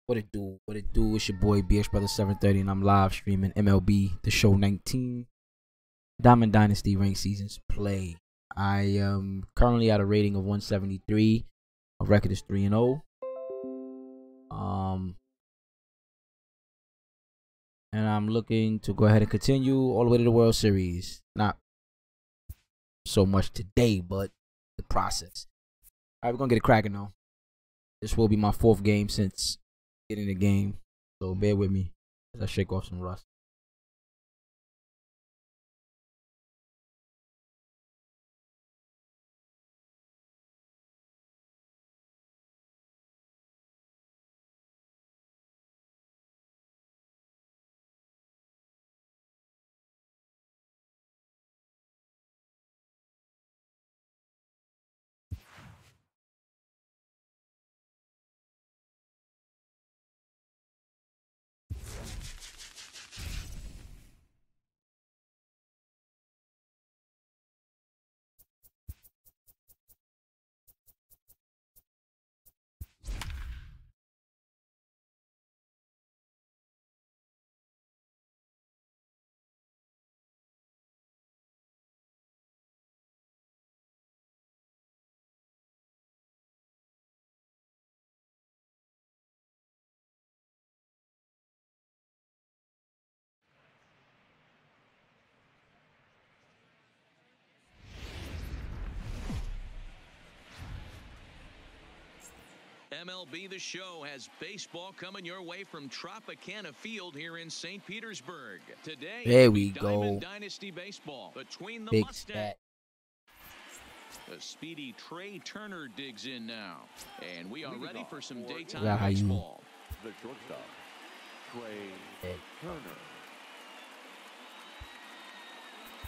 What it do? What it do? It's your boy BX Brother 730, and I'm live streaming MLB The Show 19 Diamond Dynasty Ranked Seasons Play. I am currently at a rating of 173. My record is 3-0. And I'm looking to go ahead and continue all the way to the World Series. Not so much today, but the process. All right, we're gonna get it cracking though. This will be my 4th game since getting the game, so bear with me as I shake off some rust. MLB The Show has baseball coming your way from Tropicana Field here in St. Petersburg. Today, there we Diamond go. Dynasty baseball between the Big Mustangs. stat. The speedy Trey Turner digs in now, and we are ready for some daytime Yeah, how you- baseball. The shortstop, Trey Turner.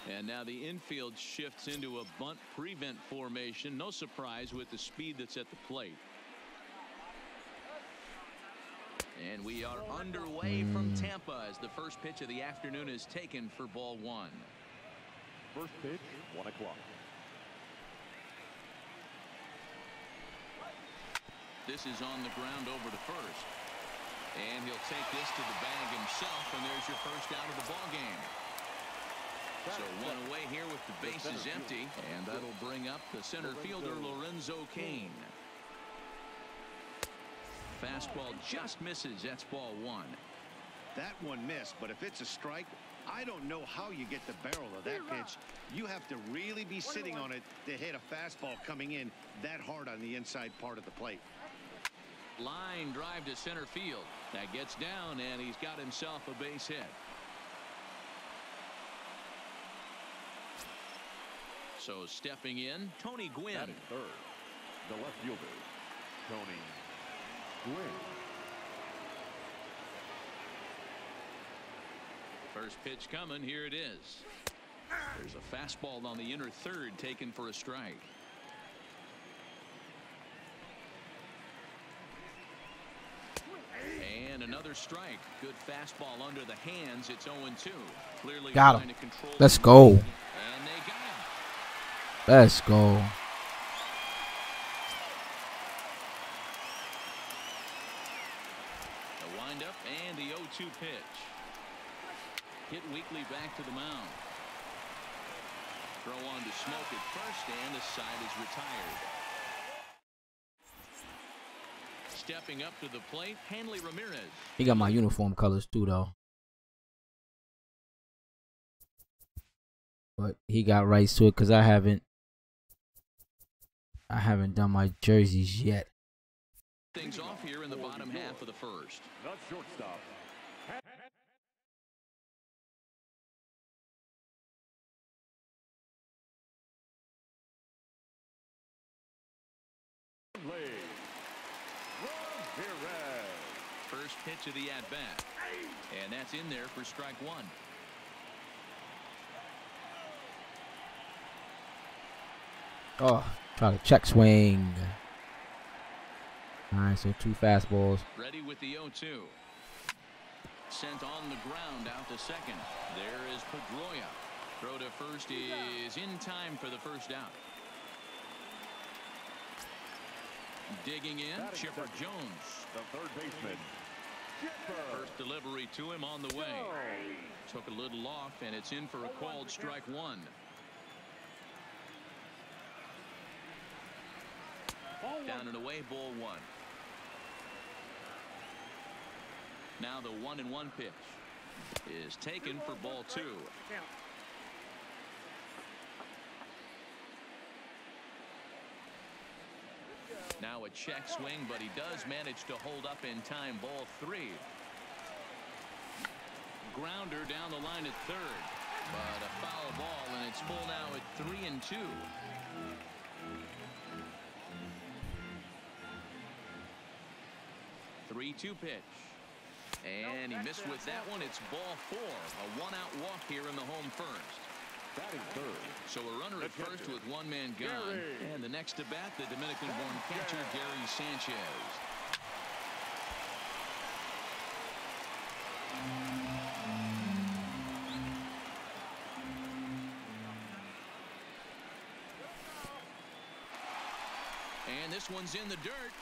And now the infield shifts into a bunt prevent formation. No surprise with the speed that's at the plate. And we are underway from Tampa as the first pitch of the afternoon is taken for ball 1. First pitch, 1 o'clock. This is on the ground over to first. And he'll take this to the bag himself, and there's your first out of the ball game. So one away here with the bases empty, and that'll bring up the center fielder Lorenzo Cain. Fastball just misses. That's ball 1. That one missed, but if it's a strike, I don't know how you get the barrel of that pitch. You have to really be sitting on it to hit a fastball coming in that hard on the inside part of the plate. Line drive to center field. That gets down, and he's got himself a base hit. So stepping in, Tony Gwynn. Batting third, the left fielder, Tony Gwynn. First pitch coming. Here it is. There's a fastball on the inner third taken for a strike. And another strike. Good fastball under the hands. It's 0-2. Clearly Got him. trying to control Let's the go. And they got him. Let's go. The windup and the 0-2 pitch. Hit weakly back to the mound. Throw on to Smoke at first, and the side is retired. Stepping up to the plate, Hanley Ramirez. He got my uniform colors too, though. But he got right to it because I haven't done my jerseys yet. Things off here in the bottom half of the first. The shortstop, Ramirez. First pitch of the at-bat. And that's in there for strike 1. Oh, try to check swing. All right, so 2 fastballs. Ready with the 0-2. Sent on the ground out to second. There is Pedroia. Throw to first is in time for the first out. Digging in, Batting Chipper second, Jones. The third baseman, First delivery to him on the way. Took a little off, and it's in for a called strike one. Down and away, ball one. Now the 1-1 pitch is taken for ball two. Now a check swing, but he does manage to hold up in time. Ball three. Grounder down the line at third, but a foul ball, and it's full now at 3-2. 3-2 pitch. And he missed with that one. It's ball four. A one-out walk here in the home first. Batting third. So a runner at first with one man gone. And the next to bat, the Dominican-born catcher, Gary Sanchez. And this one's in the dirt.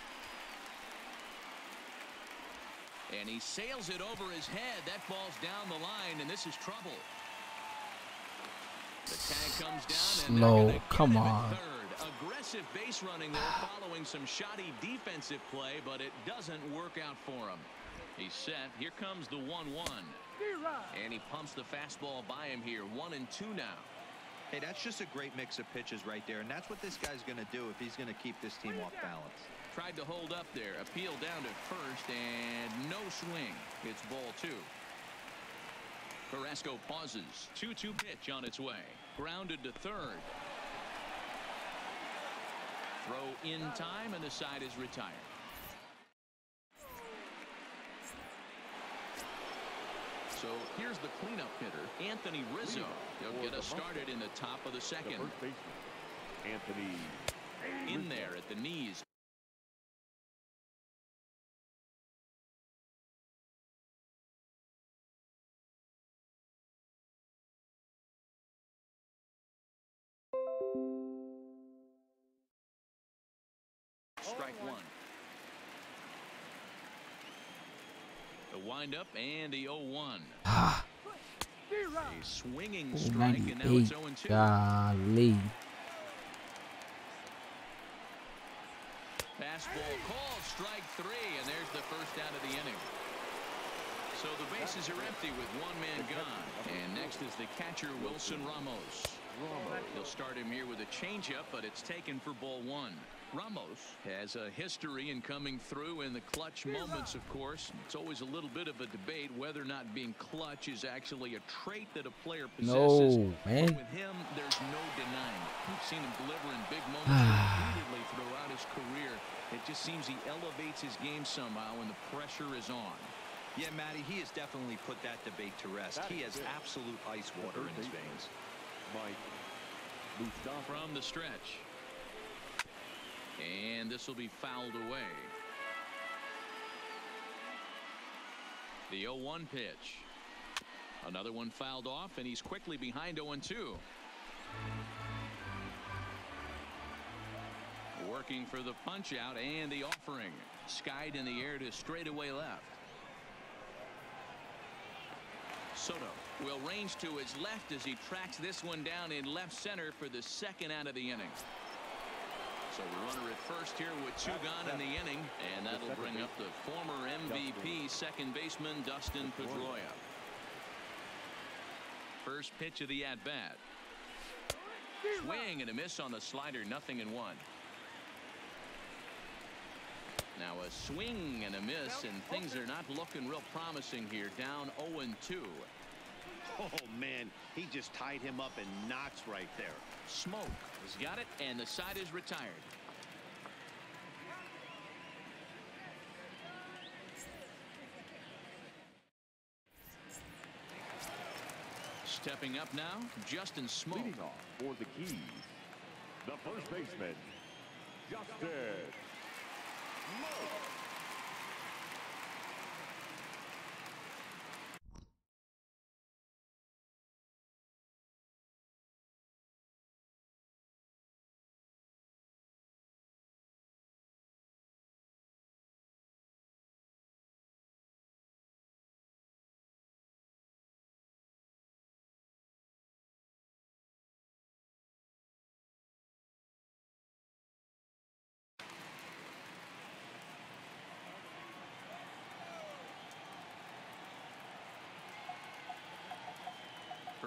And he sails it over his head. That ball's down the line, and this is trouble. The tag comes down, and Slow. Come on. Third. Aggressive base running there following some shoddy defensive play, but it doesn't work out for him. He's set. Here comes the 1-1. And he pumps the fastball by him here. 1-2 now. Hey, that's just a great mix of pitches right there, and that's what this guy's going to do if he's going to keep this team off balance. Tried to hold up there. Appeal down to first, and no swing. It's ball two. Carrasco pauses. 2-2 pitch on its way. Grounded to third. Throw in time, and the side is retired. So here's the cleanup hitter, Anthony Rizzo. He'll get us started in the top of the second. First baseman, Anthony in there at the knees. Strike one. The windup and the 0-1. A swinging strike, and now it's 0-2. Golly. Fastball called, strike three, and there's the first out of the inning. So the bases are empty with one man gone. And next is the catcher, Wilson Ramos. He'll start him here with a changeup, but it's taken for ball one. Ramos has a history in coming through in the clutch moments, of course. It's always a little bit of a debate whether or not being clutch is actually a trait that a player possesses. No, man. But with him, there's no denying it. We've seen him deliver in big moments repeatedly throughout his career. It just seems he elevates his game somehow when the pressure is on. Yeah, Matty, he has definitely put that debate to rest. He has absolute ice water in his veins. From the stretch. And this will be fouled away. The 0-1 pitch. Another one fouled off, and he's quickly behind 0-2. Working for the punch out and the offering. Skied in the air to straightaway left. Soto will range to his left as he tracks this one down in left center for the second out of the inning. So the runner at first here with two gone in the inning, and that'll bring up the former MVP second baseman Dustin Pedroia. First pitch of the at-bat. Swing and a miss on the slider, 0-1. Now a swing and a miss, and things are not looking real promising here. Down 0-2. Oh, man, he just tied him up in knots right there. Smoke has got it, and the side is retired. Stepping up now, Justin Smoke. Leading off for the Keys, the first baseman, Justin Smoke.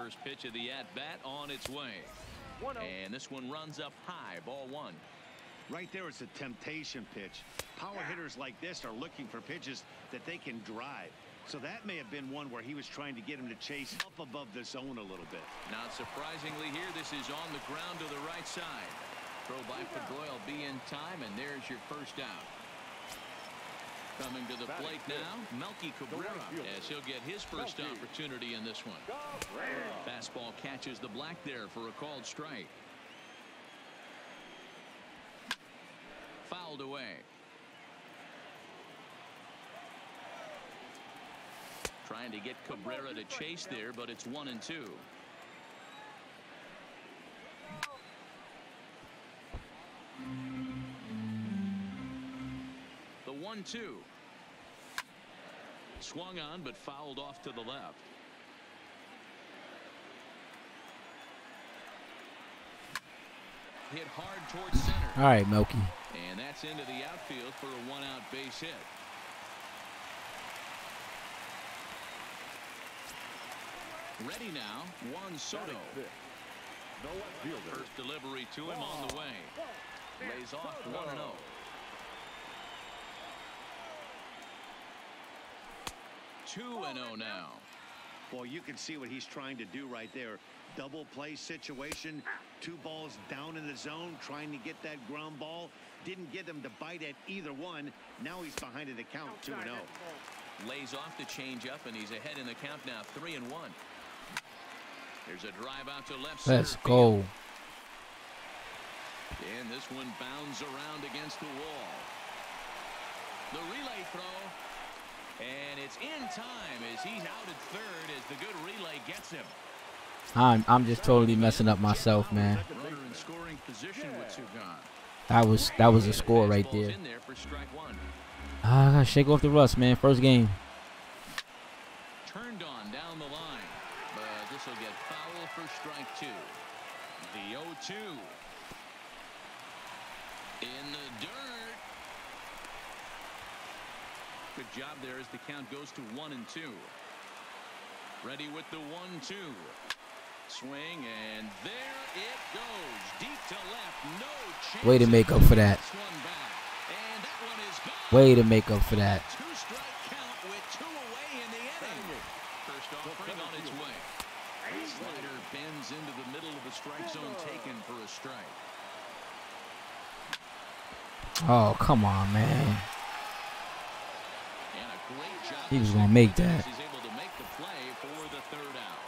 first pitch of the at-bat on its way. And this one runs up high, ball one. Right there, it's a temptation pitch. Power hitters like this are looking for pitches that they can drive. So that may have been one where he was trying to get him to chase up above the zone a little bit. Not surprisingly here, this is on the ground to the right side. Throw by Pedroia will be in time, and there's your first out. Coming to the plate now, Melky Cabrera, as he'll get his first opportunity in this one. Fastball catches the black there for a called strike. Fouled away. Trying to get Cabrera to chase there, but it's 1-2. The 1-2. Swung on, but fouled off to the left. Hit hard towards center. All right, Melky. And that's into the outfield for a one-out base hit. Ready now, Juan Soto. First delivery to him on the way. Lays off 1-0. Two 2-0 now. Boy, you can see what he's trying to do right there. Double play situation. 2 balls down in the zone, trying to get that ground ball. Didn't get him to bite at either one. Now he's behind in the count, 2-0. Lays off the changeup, and he's ahead in the count now, 3-1. There's a drive out to left center. Let's go. And this one bounds around against the wall. The relay throw. And it's in time as he's out at third as the good relay gets him. I'm just totally messing up myself, man. Runner in scoring position with Sugan. That was a score right there. In there for strike one. I gotta shake off the rust, man. First game. Turned on down the line, but this will get foul for strike two. The 0-2 in the dirt. Good job there as the count goes to 1-2. Ready with the 1-2. Swing, and there it goes. Deep to left. No chance. Way to make up for that. And that one is gone. Way to make up for that. 2-strike count with 2 away in the inning. First offering on its way. Slider bends into the middle of the strike zone, taken for a strike. Oh, come on, man. And a great job. He was gonna make that. He's able to make the play for the third out.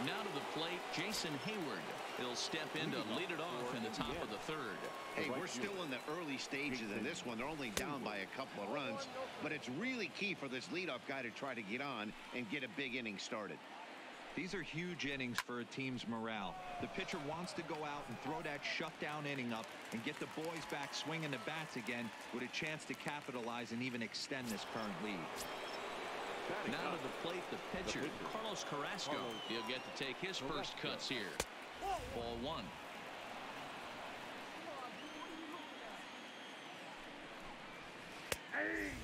Now to the plate, Jason Hayward. He'll step in to lead it off in the top of the third. Hey, we're still in the early stages in this one. They're only down by a couple of runs, but it's really key for this leadoff guy to try to get on and get a big inning started. These are huge innings for a team's morale. The pitcher wants to go out and throw that shutdown inning up and get the boys back swinging the bats again with a chance to capitalize and even extend this current lead. Now to the plate, the pitcher, Carlos Carrasco. He'll get to take his first cuts here. Ball one.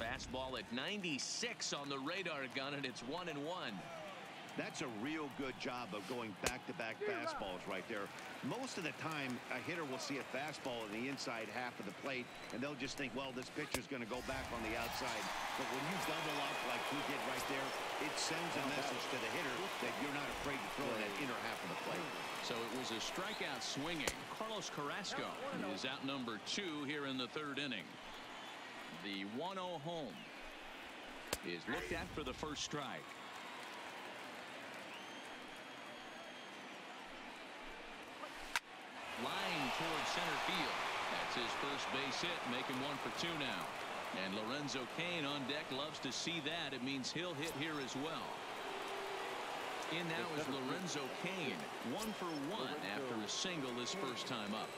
Fastball at 96 on the radar gun, and it's 1-1. That's a real good job of going back-to-back fastballs right there. Most of the time, a hitter will see a fastball in the inside half of the plate, and they'll just think, well, this pitcher's going to go back on the outside. But when you double up like he did right there, it sends a message to the hitter that you're not afraid to throw in that inner half of the plate. So it was a strikeout swinging. Carlos Carrasco is out number 2 here in the third inning. The 1-0 home is looked at for the first strike. Line towards center field. That's his first base hit, making 1 for 2 now. And Lorenzo Cain on deck loves to see that. It means he'll hit here as well. In now is Lorenzo Cain, 1 for 1 after a single this first time up.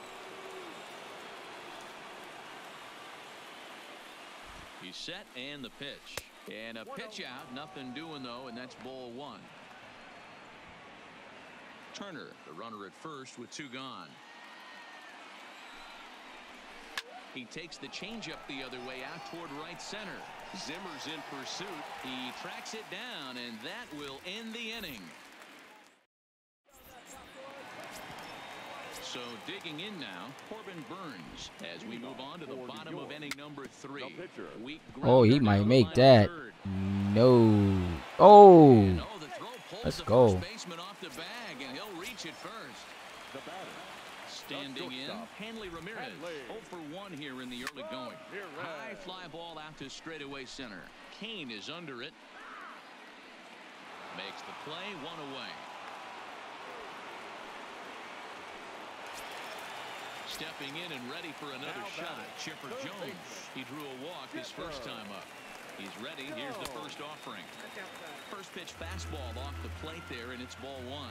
He's set, and the pitch. And a pitch out, nothing doing though, and that's ball 1. Turner, the runner at first with 2 gone. He takes the changeup the other way out toward right center. Zimmer's in pursuit. He tracks it down, and that will end the inning. So digging in now, Corbin Burns as we move on to the bottom of inning number 3. Oh, he might make that. No. Oh. Let's go. Baseman off the bag, and he'll reach it first. The batter. Standing in, Hanley Ramirez. 0 for 1 here in the early going. High fly ball out to straightaway center. Kane is under it. Makes the play, 1 away. Stepping in and ready for another shot. Chipper Jones. He drew a walk his first time up. He's ready. Here's the first offering. First pitch fastball off the plate there, and it's ball 1.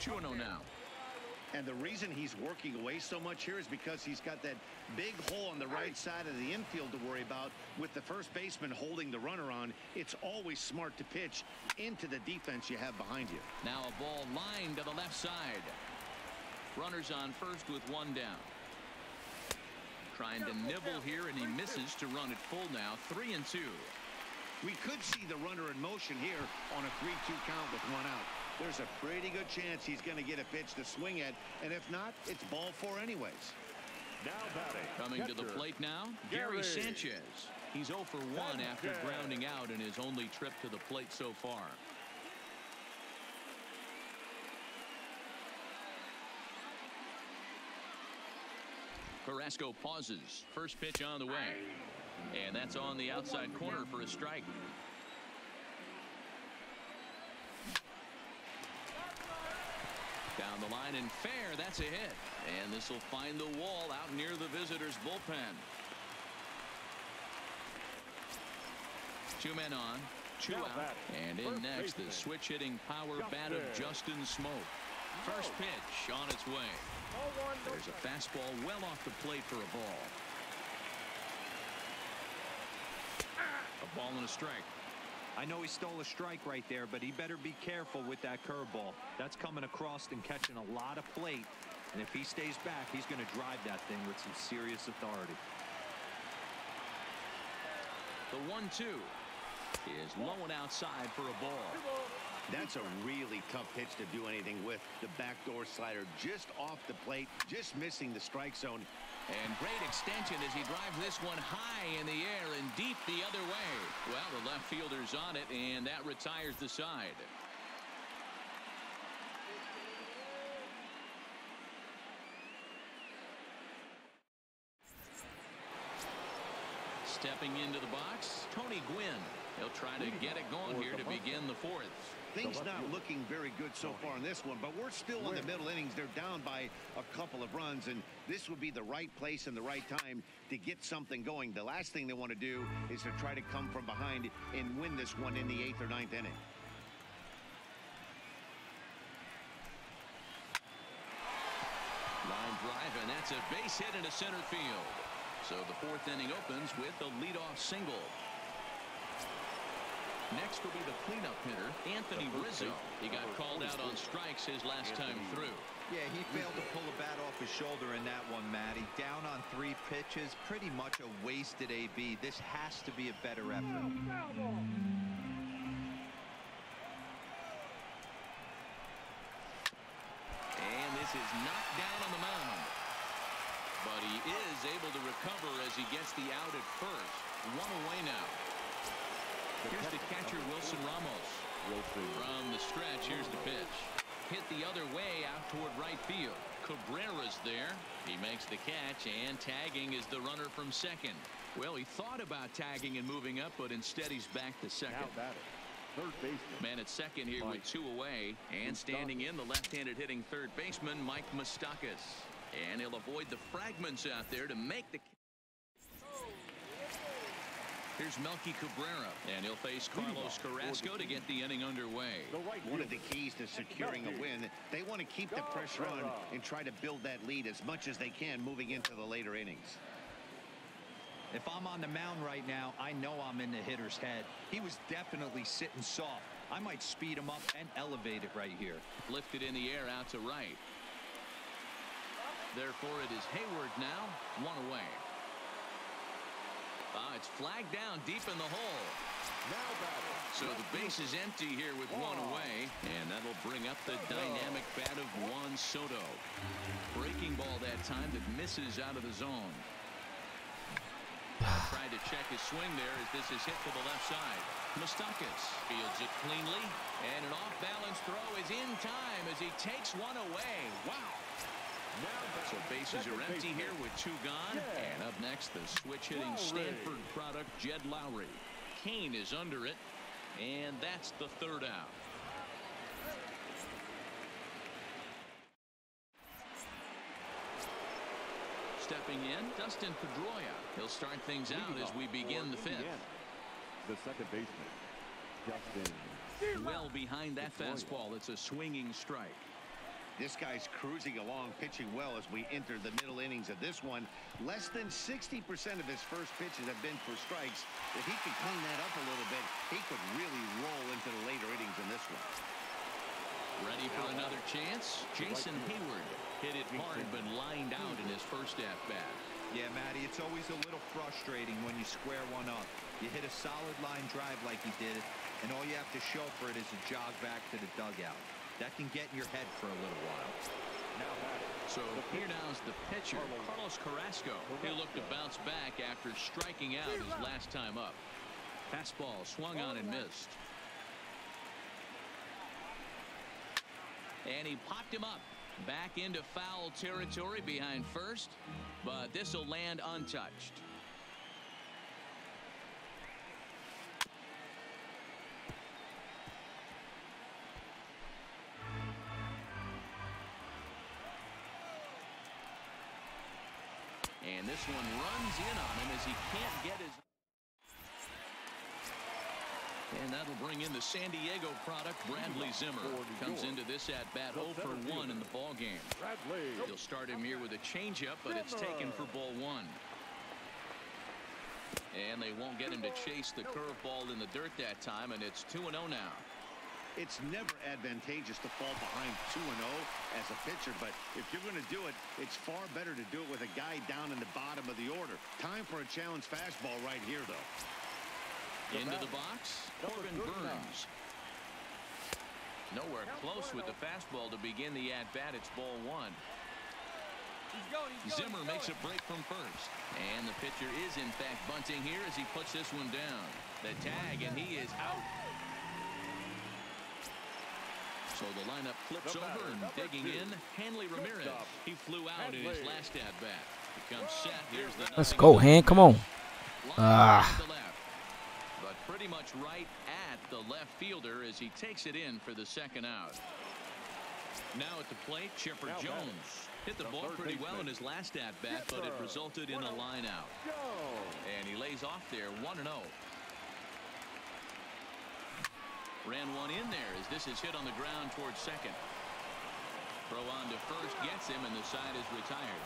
2-0 now. And the reason he's working away so much here is because he's got that big hole on the right side of the infield to worry about. With the first baseman holding the runner on, it's always smart to pitch into the defense you have behind you. Now a ball lined to the left side. Runners on first with 1 down. Trying to nibble here, and he misses to run it full now. 3-2. We could see the runner in motion here on a 3-2 count with 1 out. There's a pretty good chance he's going to get a pitch to swing at, and if not, it's ball 4 anyways. Now batting. Coming to the plate now, Gary Sanchez. He's 0 for 1 after grounding out in his only trip to the plate so far. Carrasco pauses. First pitch on the way. And that's on the outside corner for a strike. Down the line and fair. That's a hit. And this will find the wall out near the visitors' bullpen. 2 men on. 2 out. And in next, the switch hitting power bat of Justin Smoke. First pitch on its way. There's a fastball well off the plate for a ball. A ball and a strike. I know he stole a strike right there, but he better be careful with that curveball. That's coming across and catching a lot of plate. And if he stays back, he's going to drive that thing with some serious authority. The 1-2 is low and outside for a ball. That's a really tough pitch to do anything with. The backdoor slider just off the plate, just missing the strike zone. And great extension as he drives this one high in the air and deep the other way. Well, the left fielder's on it, and that retires the side. Stepping into the box, Tony Gwynn. He'll try to get it going here to begin the 4th. Things not looking very good so far in this one, but we're still in the middle innings. They're down by a couple of runs, and this would be the right place and the right time to get something going. The last thing they want to do is to try to come from behind and win this one in the 8th or 9th inning. Line drive, and that's a base hit into center field. So the 4th inning opens with a leadoff single. Next will be the cleanup hitter, Anthony Rizzo. He got called out on strikes his last time through. Yeah, he failed to pull a bat off his shoulder in that one, Matty. Down on 3 pitches, pretty much a wasted AB. This has to be a better effort. And this is knocked down on the mound. But he is able to recover as he gets the out at first. 1 away now. Here's the catcher, Wilson Ramos. From the stretch, here's the pitch. Hit the other way out toward right field. Cabrera's there. He makes the catch, and tagging is the runner from second. Well, he thought about tagging and moving up, but instead he's back to second. Third baseman. Man at second here with 2 away. And standing in, the left-handed hitting third baseman, Mike Moustakas. And he'll avoid the fragments out there to make the... Here's Melky Cabrera, and he'll face Carlos Carrasco to get the inning underway. One of the keys to securing a win, they want to keep the pressure on and try to build that lead as much as they can moving into the later innings. If I'm on the mound right now, I know I'm in the hitter's head. He was definitely sitting soft. I might speed him up and elevate it right here. Lifted in the air out to right. Therefore, it is Hayward now, one away. It's flagged down deep in the hole. So the base is empty here with one away, and that'll bring up the dynamic bat of Juan Soto. Breaking ball that time that misses out of the zone. Tried to check his swing there as this is hit to the left side. Moustakas fields it cleanly, and an off-balance throw is in time as he takes one away. Wow. So bases are empty here with two gone. And up next, the switch-hitting Stanford product, Jed Lowry. Kane is under it, and that's the third out. Stepping in, Dustin Pedroia. He'll start things out as we begin the fifth. The second baseman, Dustin. Well behind that fastball, it's a swinging strike. This guy's cruising along, pitching well as we enter the middle innings of this one. Less than 60% of his first pitches have been for strikes. If he could clean that up a little bit, he could really roll into the later innings in this one. Ready for another chance? Jason Hayward hit it hard but lined out in his first at-bat. Yeah, Matty, it's always a little frustrating when you square one up. You hit a solid line drive like he did, and all you have to show for it is a jog back to the dugout. That can get in your head for a little while. So here now's the pitcher, Carlos Carrasco. He'll look to bounce back after striking out his last time up. Fastball swung on and missed. And he popped him up. Back into foul territory behind first, but this will land untouched. And this one runs in on him as he can't get his... And that'll bring in the San Diego product, Bradley Zimmer. Comes into this at-bat 0 for 1 in the ballgame. He'll start him here with a changeup, but it's taken for ball 1. And they won't get him to chase the curveball in the dirt that time, and it's 2-0 now. It's never advantageous to fall behind 2-0 as a pitcher, but if you're going to do it, it's far better to do it with a guy down in the bottom of the order. Time for a challenge fastball right here, though. Into the box, Corbin Burns. Nowhere close with the fastball to begin the at-bat. It's ball 1. Zimmer makes a break from first. And the pitcher is, in fact, bunting here as he puts this one down. The tag, and he is out. So the lineup flips over and digging in. Hanley Ramirez. He flew out in his last at-bat. He comes set. Here's the... Let's go, Han. Come on. But pretty much right at the left fielder as he takes it in for the second out. Now at the plate, Chipper Jones hit the ball pretty well in his last at-bat, but it resulted in a line out. And he lays off there 1-0. Ran one in there as this is hit on the ground towards second. Throw on to first gets him, and the side is retired.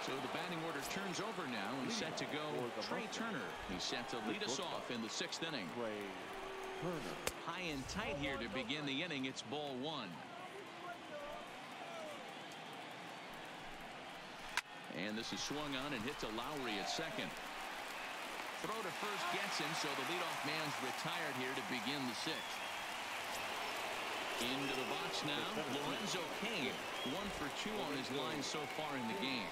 So the batting order turns over now and set to go Trey Turner. He's set to lead us off in the 6th inning. High and tight here to begin the inning. It's ball 1. And this is swung on and hit to Lowry at second. Throw to first gets him, so the leadoff man's retired here to begin the 6th. Into the box now, Lorenzo Cain. 1 for 2 on his line so far in the game.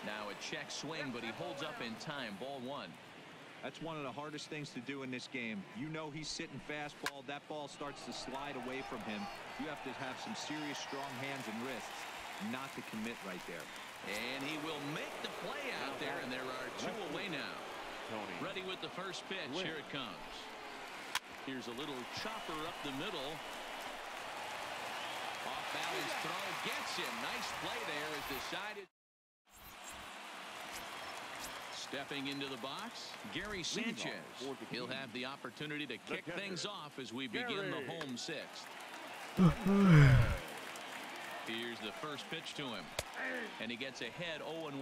Now a check swing, but he holds up in time. Ball 1. That's one of the hardest things to do in this game. You know he's sitting fastball. That ball starts to slide away from him. You have to have some serious strong hands and wrists not to commit right there. And he will make the play out there, and there are 2 away now. Ready with the first pitch. Here it comes. Here's a little chopper up the middle. Off balance throw gets him. Nice play there as decided. Stepping into the box, Gary Sanchez. He'll have the opportunity to kick things off as we begin the home 6th. Here's the first pitch to him. And he gets ahead 0-1.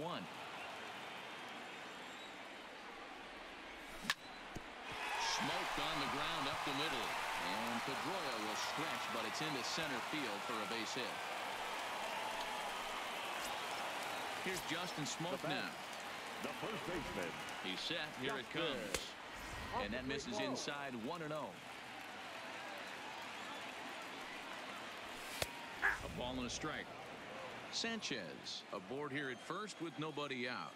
Smoked on the ground up the middle. And Pedroia will stretch, but it's into center field for a base hit. Here's Justin Smoke now. The first baseman. He's set. Here it comes. And that misses inside 1-0. A ball and a strike. Sanchez aboard here at first with nobody out.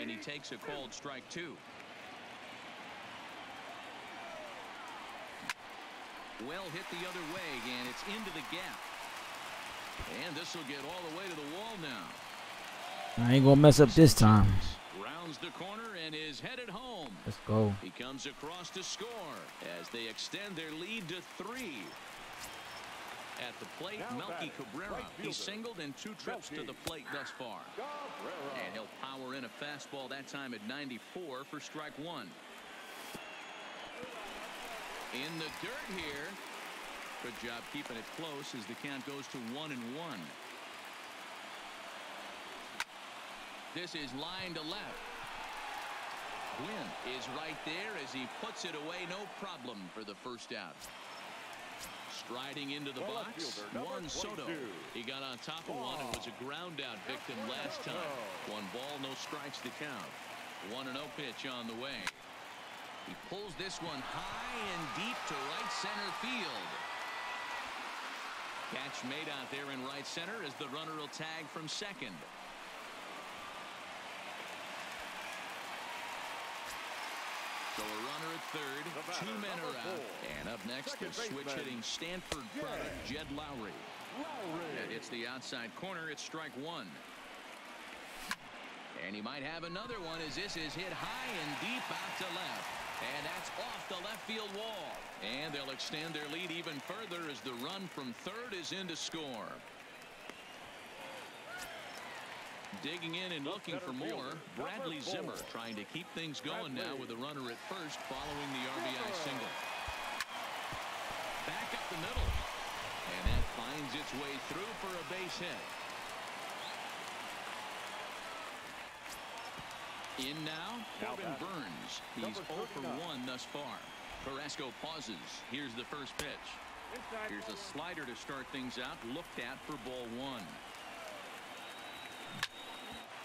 And he takes a called strike 2. Well hit the other way, and it's into the gap. And this will get all the way to the wall now. I ain't gonna mess up this time. Rounds the corner and is headed home. Let's go. He comes across to score as they extend their lead to 3. At the plate, Melky Cabrera. He singled in 2 trips to the plate thus far. And he'll power in a fastball that time at 94 for strike 1. In the dirt here. Good job keeping it close as the count goes to 1-1. This is line to left. Gwynn is right there as he puts it away. No problem for the first out. Striding into the box, Juan Soto. He got on top of one and was a ground out victim last time. 1 ball, no strikes to count. 1-0 pitch on the way. He pulls this one high and deep to right center field. Catch made out there in right center as the runner will tag from second. So a runner at third, 2 men are out. And up next, the switch-hitting Stanford product, Jed Lowry. That hits the outside corner. It's strike 1. And he might have another one as this is hit high and deep out to left. And that's off the left field wall. And they'll extend their lead even further as the run from third is in to score. Digging in and looking for more, Bradley Zimmer trying to keep things going now with a runner at first following the RBI single. Back up the middle. And that finds its way through for a base hit. In now, Corbin Burns. He's 0 for 1 thus far. Carrasco pauses. Here's the first pitch. Here's a slider to start things out. Looked at for ball 1.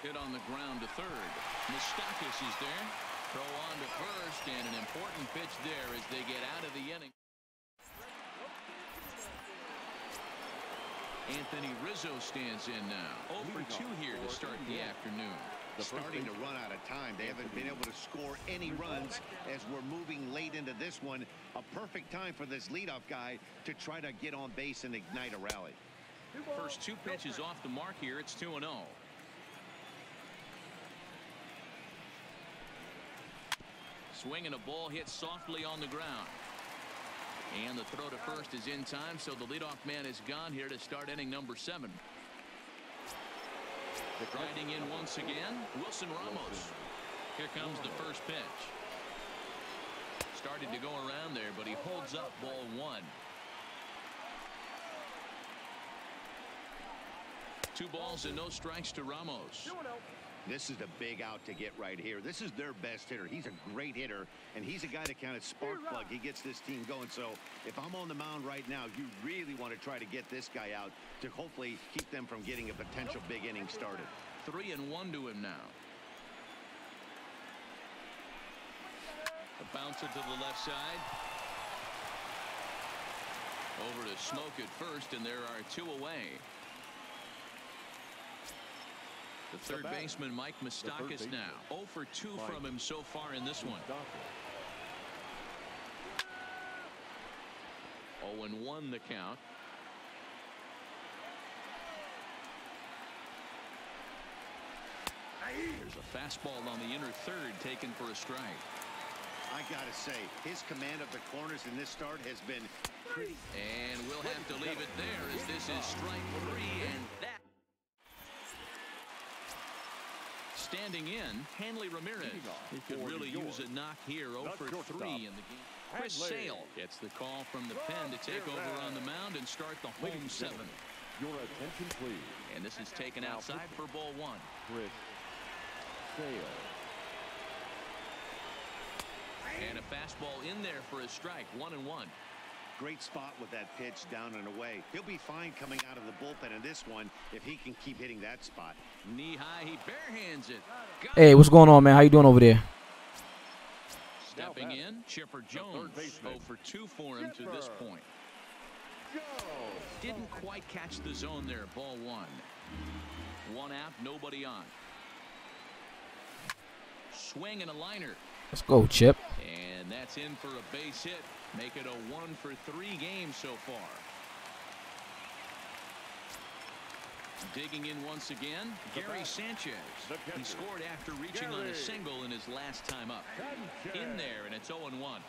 Hit on the ground to third. Moustakas is there. Throw on to first, and an important pitch there as they get out of the inning. Anthony Rizzo stands in now. 0 for 2 here to start the afternoon. Starting to run out of time. They haven't been able to score any runs as we're moving late into this one. A perfect time for this leadoff guy to try to get on base and ignite a rally. First 2 pitches off the mark here. It's 2-0. Swinging a ball hit softly on the ground. And the throw to first is in time, so the leadoff man is gone here to start inning number 7. Riding in once again, Wilson Ramos. Here comes the first pitch. Started to go around there, but he holds up ball 1. 2 balls and no strikes to Ramos. This is a big out to get right here. This is their best hitter. He's a great hitter, and he's a guy that kind of spark plug. He gets this team going. So if I'm on the mound right now, you really want to try to get this guy out to hopefully keep them from getting a potential big inning started. 3-1 to him now. A bouncer to the left side. Over to Smoke at first, and there are 2 away. The third baseman, Mike Moustakas, now 0 for 2 from him so far in this one. 0-1 the count. There's a fastball on the inner third taken for a strike. I gotta say, his command of the corners in this start has been pretty. And we'll have to leave it there as this is strike 3, and that. Standing in, Hanley Ramirez. He could really use a knock here. 0 for 3 in the game. Chris Sale gets the call from the pen to take over on the mound and start the home 7. Your attention, please. And this is taken outside for ball 1. Chris Sale. And a fastball in there for a strike. 1-1. Great spot with that pitch down and away. He'll be fine coming out of the bullpen in this one if he can keep hitting that spot. Knee high, he barehands it. Hey, what's going on, man? How you doing over there? Stepping in, Chipper Jones. 0 for 2 for him to this point. Didn't quite catch the zone there. Ball 1. 1 out, nobody on. Swing and a liner. Let's go, Chip. And that's in for a base hit. Make it a 1 for 3 games so far. Digging in once again, Gary Sanchez. He scored after reaching on a single in his last time up. In there, and it's 0-1.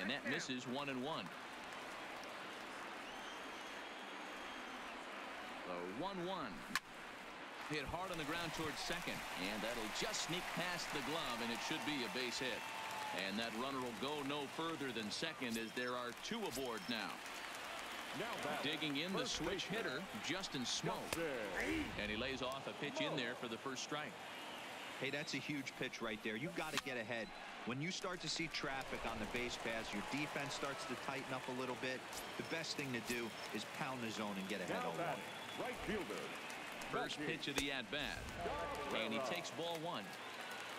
And that misses. 1-1. The 1-1. Hit hard on the ground towards second, and that'll just sneak past the glove, and it should be a base hit. And that runner will go no further than second as there are 2 aboard now. Digging in, the switch hitter, Justin Smoke. And he lays off a pitch in there for the first strike. Hey, that's a huge pitch right there. You've got to get ahead. When you start to see traffic on the base paths, your defense starts to tighten up a little bit. The best thing to do is pound the zone and get ahead on one. Right fielder. First pitch of the at-bat. And he takes ball 1.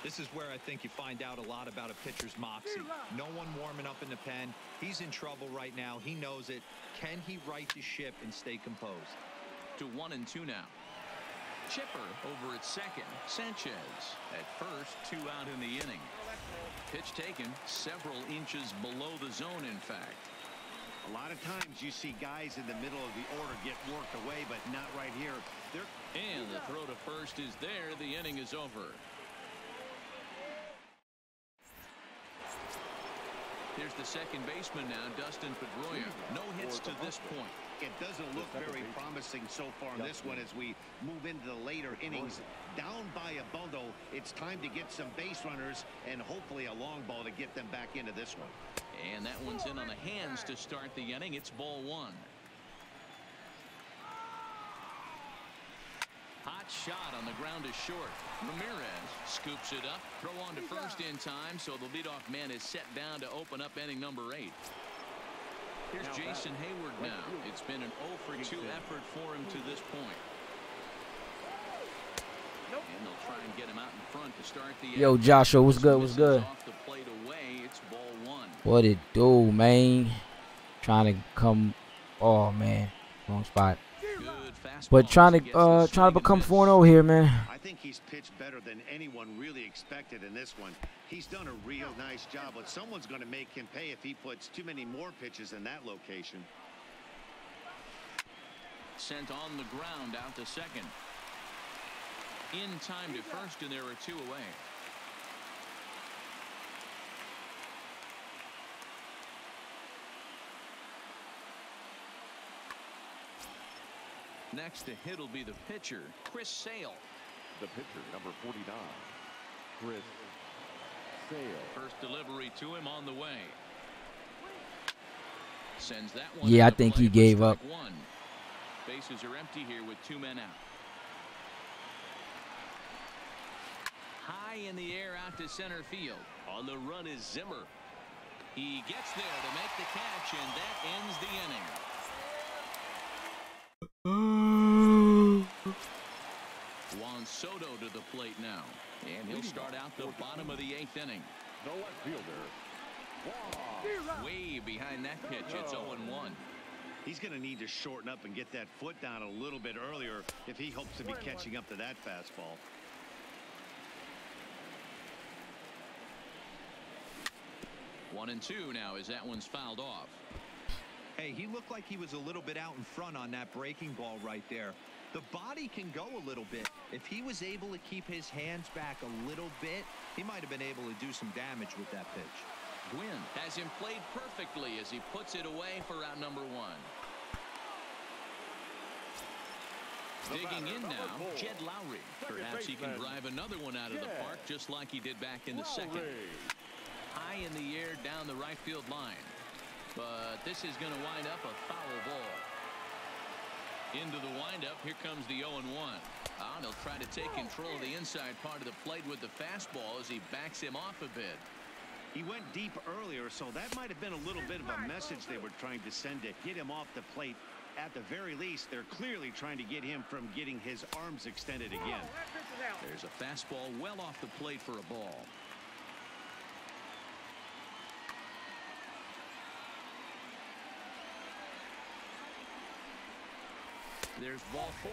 This is where I think you find out a lot about a pitcher's moxie. No one warming up in the pen. He's in trouble right now. He knows it. Can he right the ship and stay composed? To 1-2 now. Chipper over at second. Sanchez at first. 2 out in the inning. Pitch taken several inches below the zone, in fact. A lot of times you see guys in the middle of the order get worked away, but not right here. And the throw to first is there. The inning is over. Here's the second baseman now, Dustin Pedroia. No hits to this point. It doesn't look very promising so far in this one as we move into the later innings. Down by a bundle, it's time to get some base runners and hopefully a long ball to get them back into this one. And that one's in on the hands to start the inning. It's ball 1. Hot shot on the ground is short. Ramirez scoops it up. Throw on to first in time, so the leadoff man is set down to open up inning number 8. Here's Jason Hayward now. It's been an 0 for 2 effort for him to this point. And they'll try and get him out in front to start the Yo, Joshua, what's good? What's good? Off the plate away. It's ball 1. What it do, man? Trying to come. Oh man, wrong spot. But trying to become 4-0 here, man. I think he's pitched better than anyone really expected in this one. He's done a real nice job, but someone's going to make him pay if he puts too many more pitches in that location. Sent on the ground out to second. In time to first, and there are 2 away. Next to hit will be the pitcher, Chris Sale. The pitcher, number 49, Chris Sale. First delivery to him on the way. Sends that one. Yeah, I think he gave up. 1. Bases are empty here with 2 men out. High in the air out to center field. On the run is Zimmer. He gets there to make the catch, and that ends the inning. Juan Soto to the plate now, and he'll start out the bottom of the 8th inning. The left fielder. Way behind that pitch. It's 0-1. He's going to need to shorten up and get that foot down a little bit earlier if he hopes to be catching up to that fastball. One and 2 now as that one's fouled off. Hey, he looked like he was a little bit out in front on that breaking ball right there. The body can go a little bit. If he was able to keep his hands back a little bit, he might have been able to do some damage with that pitch. Gwynn has him played perfectly as he puts it away for out number 1. Digging in now, Jed Lowry. Perhaps he can drive another one out of the park just like he did back in the second. High in the air down the right field line. But this is going to wind up a foul ball. Into the windup, here comes the 0-1. And he'll try to take control of the inside part of the plate with the fastball as he backs him off a bit. He went deep earlier, so that might have been a little bit of a message they were trying to send to get him off the plate. At the very least, they're clearly trying to get him from getting his arms extended again. There's a fastball well off the plate for a ball. There's ball 4.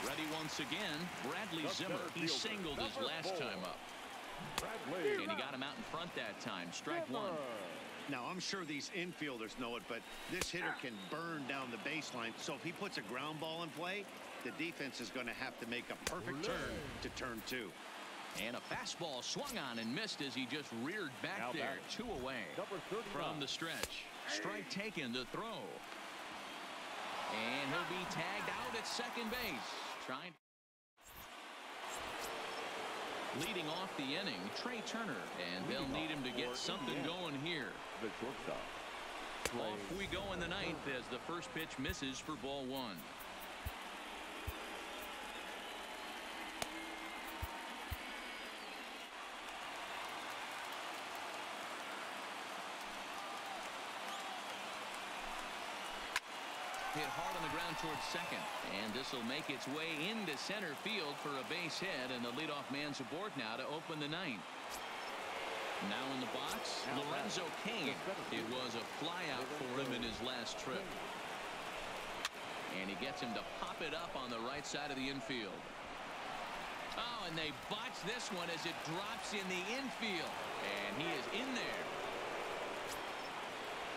Ready once again, Bradley Zimmer. He singled his last time up. And he got him out in front that time. Strike 1. Now, I'm sure these infielders know it, but this hitter can burn down the baseline. So if he puts a ground ball in play, the defense is going to have to make a perfect turn to turn 2. And a fastball swung on and missed as he just reared back there. 2 away from the stretch. Strike taken to throw. And he'll be tagged out at second base. Leading off the inning, Trey Turner, and they'll need him to get something going here. The shortstop. Off we go in the 9th as the first pitch misses for ball 1. Hit hard on the ground towards second, and this will make its way into center field for a base hit, and the leadoff man's aboard now to open the 9th. Now in the box, Lorenzo Cain. It was a flyout for him in his last trip, and he gets him to pop it up on the right side of the infield. Oh, and they botch this one as it drops in the infield, and he is in there.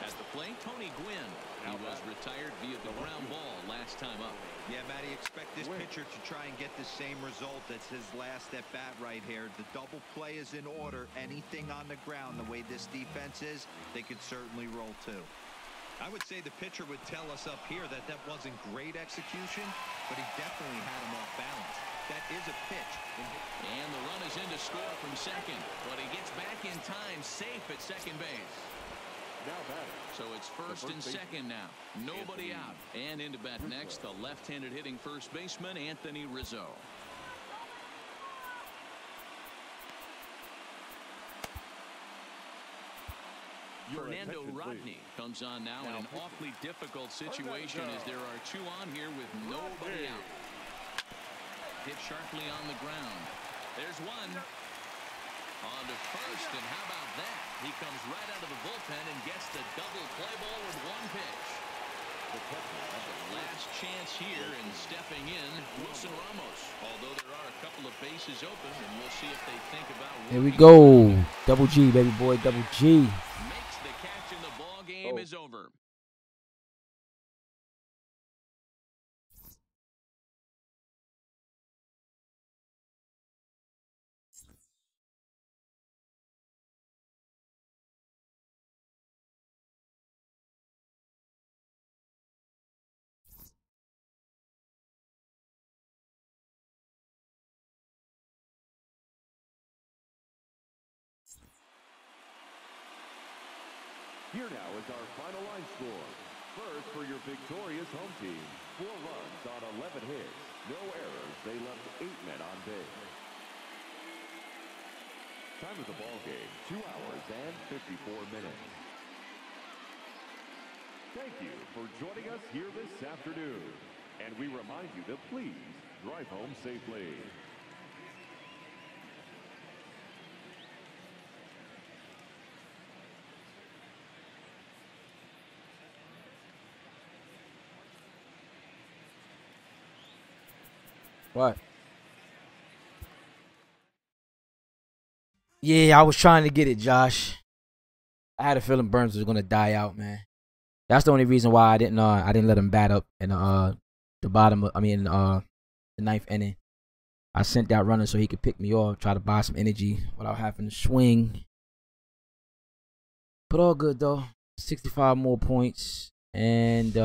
At the plate, Tony Gwynn. He was retired via the ground ball last time up. Yeah, Matty, expect this pitcher to try and get the same result. That's his last at bat right here. The double play is in order. Anything on the ground, the way this defense is, they could certainly roll too. I would say the pitcher would tell us up here that that wasn't great execution, but he definitely had him off balance. That is a pitch. And the run is in to score from second, but he gets back in time, safe at second base. So it's first and second now. Nobody out. And into bat next, the left-handed hitting first baseman, Anthony Rizzo. Fernando Rodney comes on now in an awfully difficult situation as there are 2 on here with nobody out. Hit sharply on the ground. There's one. On to first, and how about that? He comes right out of the bullpen and gets the double play ball with 1 pitch. The last chance here, and stepping in, Wilson Ramos. Although there are a couple of bases open, and we'll see if they think about. Here we go. Double G, baby boy, double G. Makes the catch, and the ball game is over. Here now is our final line score. First, for your victorious home team, 4 runs on 11 hits. No errors. They left 8 men on base. Time of the ball game, 2 hours and 54 minutes. Thank you for joining us here this afternoon. And we remind you to please drive home safely. What? Yeah, I was trying to get it, Josh. I had a feeling Burns was gonna die out, man. That's the only reason why I didn't let him bat up in the bottom of, the 9th inning. I sent that runner so he could pick me off, try to buy some energy without having to swing. But all good though. 65 more points, and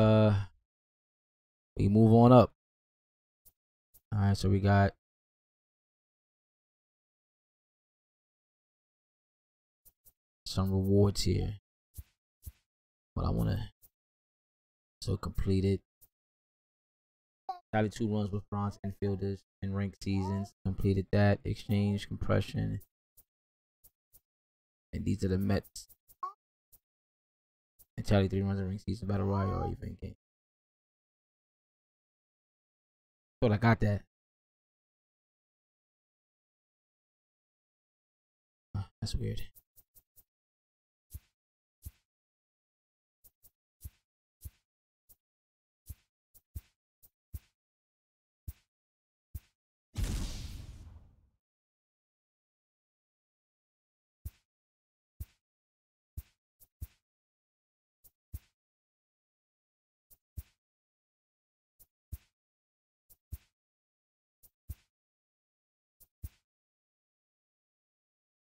we move on up. All right, so we got some rewards here. But I want to completed. Tallied 2 runs with bronze infielders in ranked seasons. Completed that. Exchange, compression. And these are the Mets. And tallied 3 runs in ranked season. Battle Royale or even game. Thought I got that. Oh, that's weird.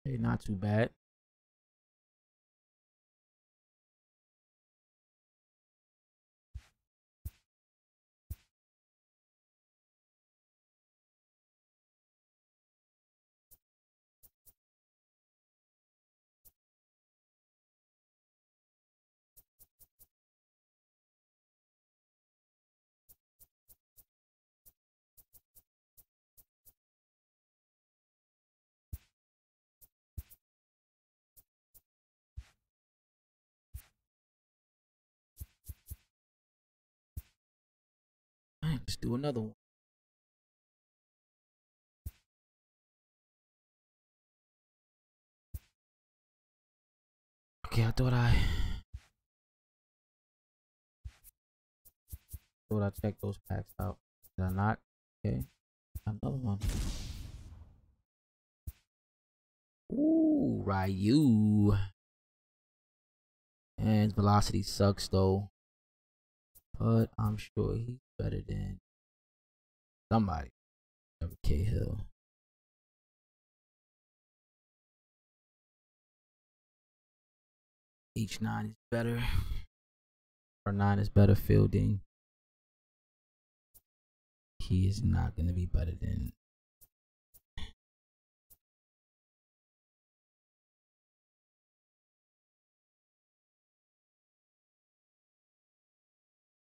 Hey, not too bad. All right, let's do another one. Okay, I thought I checked those packs out. Did I not? Okay, another one. Ooh, Ryu. And velocity sucks though. But I'm sure he's better than somebody. K Hill. H9 is better. R9 is better fielding. He is not going to be better than.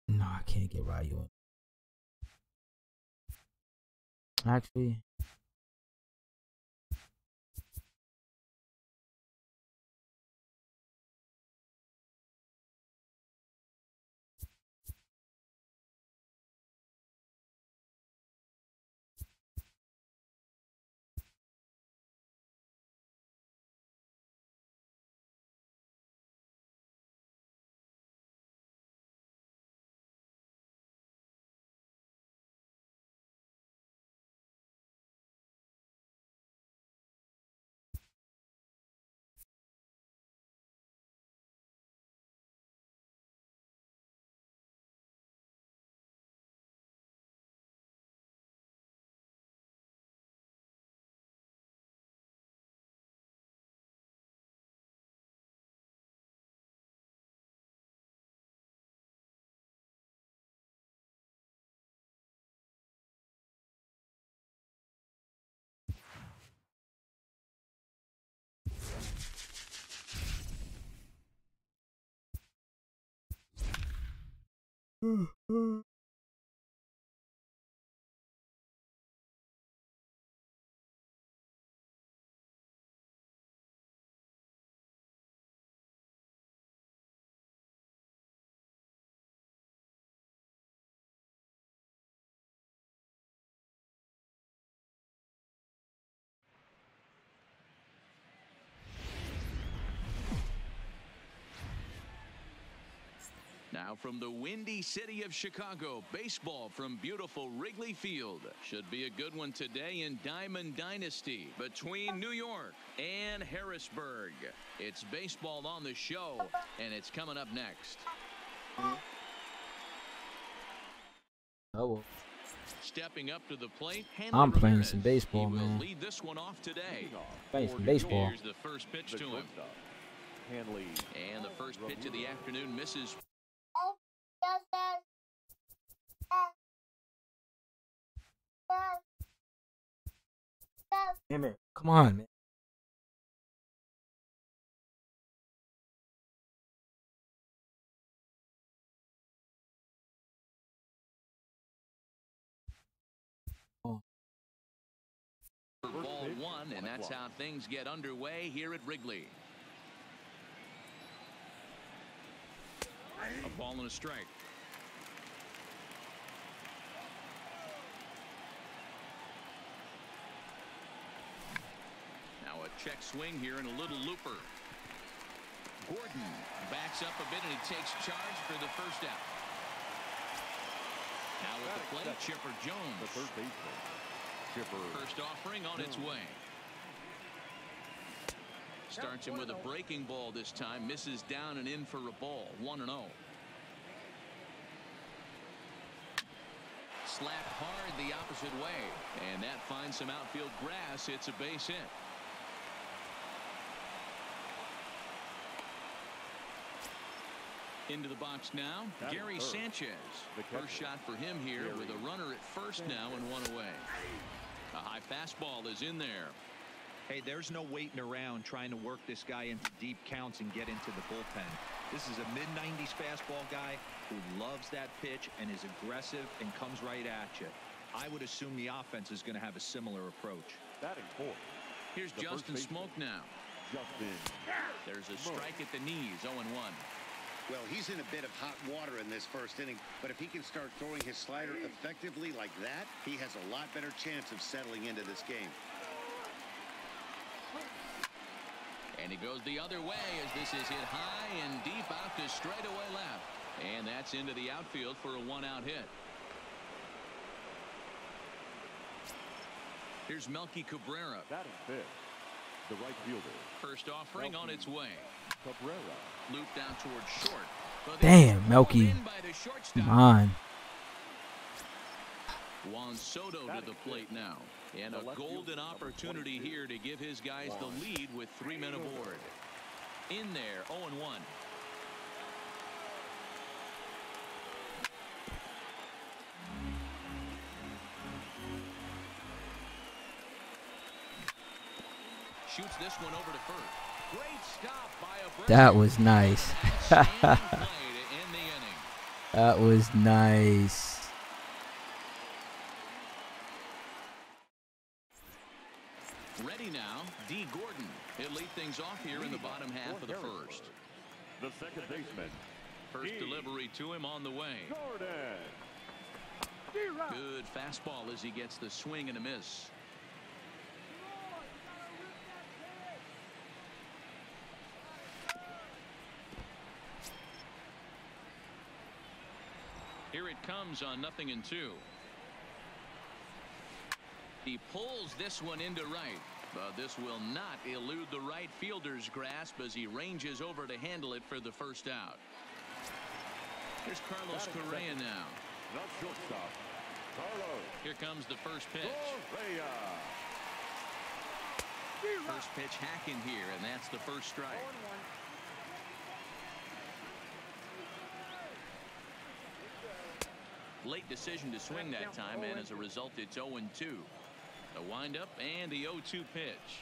No, I can't get Ryu. Actually, Now from the windy city of Chicago, baseball from beautiful Wrigley Field. Should be a good one today in Diamond Dynasty between New York and Harrisburg. It's baseball on the show, and it's coming up next. oh, Stepping up to the plate, I'm playing Ramirez. some baseball, He man. will lead this one off today. Playing some baseball. Here's the first pitch to him. And the first pitch of the afternoon misses. Damn it. Come on, man. for ball one, and that's how things get underway here at Wrigley. A ball and a strike. Now a check swing here and a little looper. Gordon backs up a bit and he takes charge for the first out. Now with the play, Chipper Jones. The third baseman, Chipper. First offering on its way. Starts him with a breaking ball this time. Misses down and in for a ball. 1-0. Slapped hard the opposite way. And that finds some outfield grass. It's a base hit. Into the box now, Gary Sanchez. First shot for him here with a runner at first now and one away. A high fastball is in there. Hey, there's no waiting around trying to work this guy into deep counts and get into the bullpen. This is a mid-90s fastball guy who loves that pitch and is aggressive and comes right at you. I would assume the offense is going to have a similar approach. Batting fourth. Here's Justin Smoke now. There's a strike at the knees, 0-1. Well, he's in a bit of hot water in this first inning, but if he can start throwing his slider effectively like that, he has a lot better chance of settling into this game. And he goes the other way as this is hit high and deep out to straightaway left. And that's into the outfield for a one-out hit. Here's Melky Cabrera. Batting fifth, the right fielder. First offering on its way. Cabrera. Looped out towards short. Damn, Melky. Come on. Juan Soto to the plate now. And a golden opportunity here to give his guys the lead with 3 men aboard. In there, 0-1. Shoots this one over to first. Great stop by a That was nice. That was nice. Ready now, D. Gordon. He'll lead things off here in the bottom half of the first. The second baseman. First delivery to him on the way. Good fastball as he gets the swing and a miss. Here it comes on 0-2. He pulls this one into right, but this will not elude the right fielder's grasp as he ranges over to handle it for the first out. Here's Carlos Correa now. Not shortstop. Carlos. Here comes the first pitch. Correa. First pitch hacking here, and that's the first strike. Late decision to swing that time, and as a result, it's 0-2. The windup and the 0-2 pitch.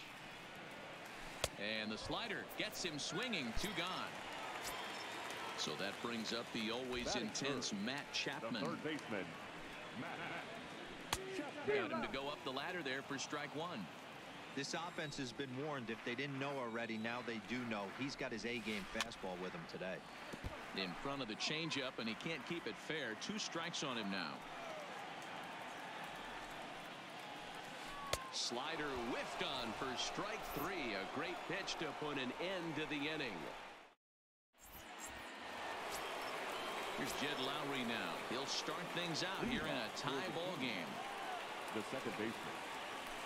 And the slider gets him swinging. 2 gone. So that brings up the always intense Matt Chapman. The third baseman. Got him to go up the ladder there for strike 1. This offense has been warned. If they didn't know already, now they do know. He's got his A-game fastball with him today. In front of the changeup, and he can't keep it fair. 2 strikes on him now. Slider whiffed on for strike 3. A great pitch to put an end to the inning. Here's Jed Lowry now. He'll start things out here in a tie ball game. The second baseman.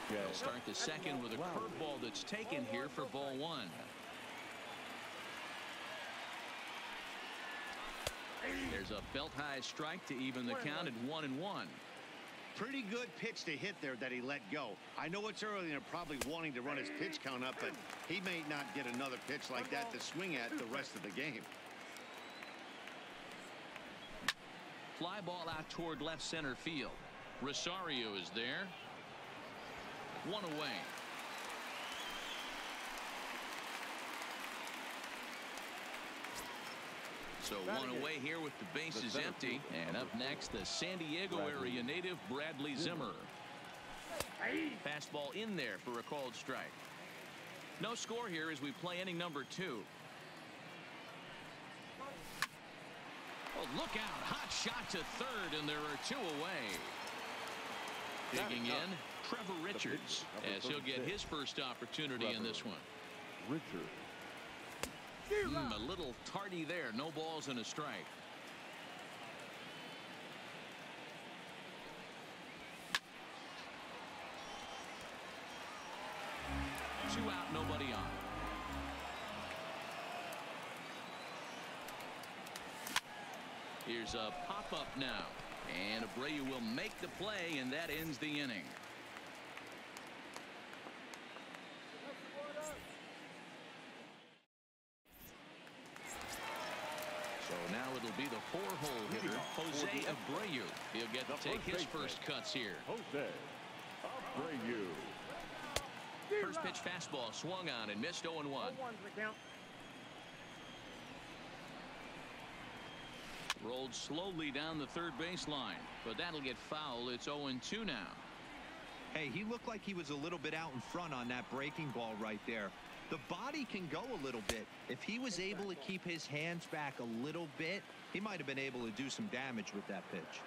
He'll start the second with a curveball that's taken here for ball 1. There's a belt-high strike to even the count at 1-1. Pretty good pitch to hit there that he let go. I know it's early and they're probably wanting to run his pitch count up, but he may not get another pitch like that to swing at the rest of the game. Fly ball out toward left center field. Rosario is there. 1 away. So 1 away here with the bases empty. And up next, the San Diego area native Bradley Zimmer. Fastball in there for a called strike. No score here as we play inning number 2. Oh, look out. Hot shot to third, and there are 2 away. Digging in, Trevor Richards, as he'll get his first opportunity in this one. Richards. A little tardy there. No balls and a strike. Two out, nobody on. Here's a pop-up now. And Abreu will make the play, and that ends the inning. So now it'll be the 4-hole hitter, Jose Abreu. He'll get to take his first cuts here. Jose Abreu. First pitch fastball swung on and missed 0-1. Rolled slowly down the third baseline, but that'll get foul. It's 0-2 now. Hey, he looked like he was a little bit out in front on that breaking ball right there. The body can go a little bit. If he was able to keep his hands back a little bit, he might have been able to do some damage with that pitch.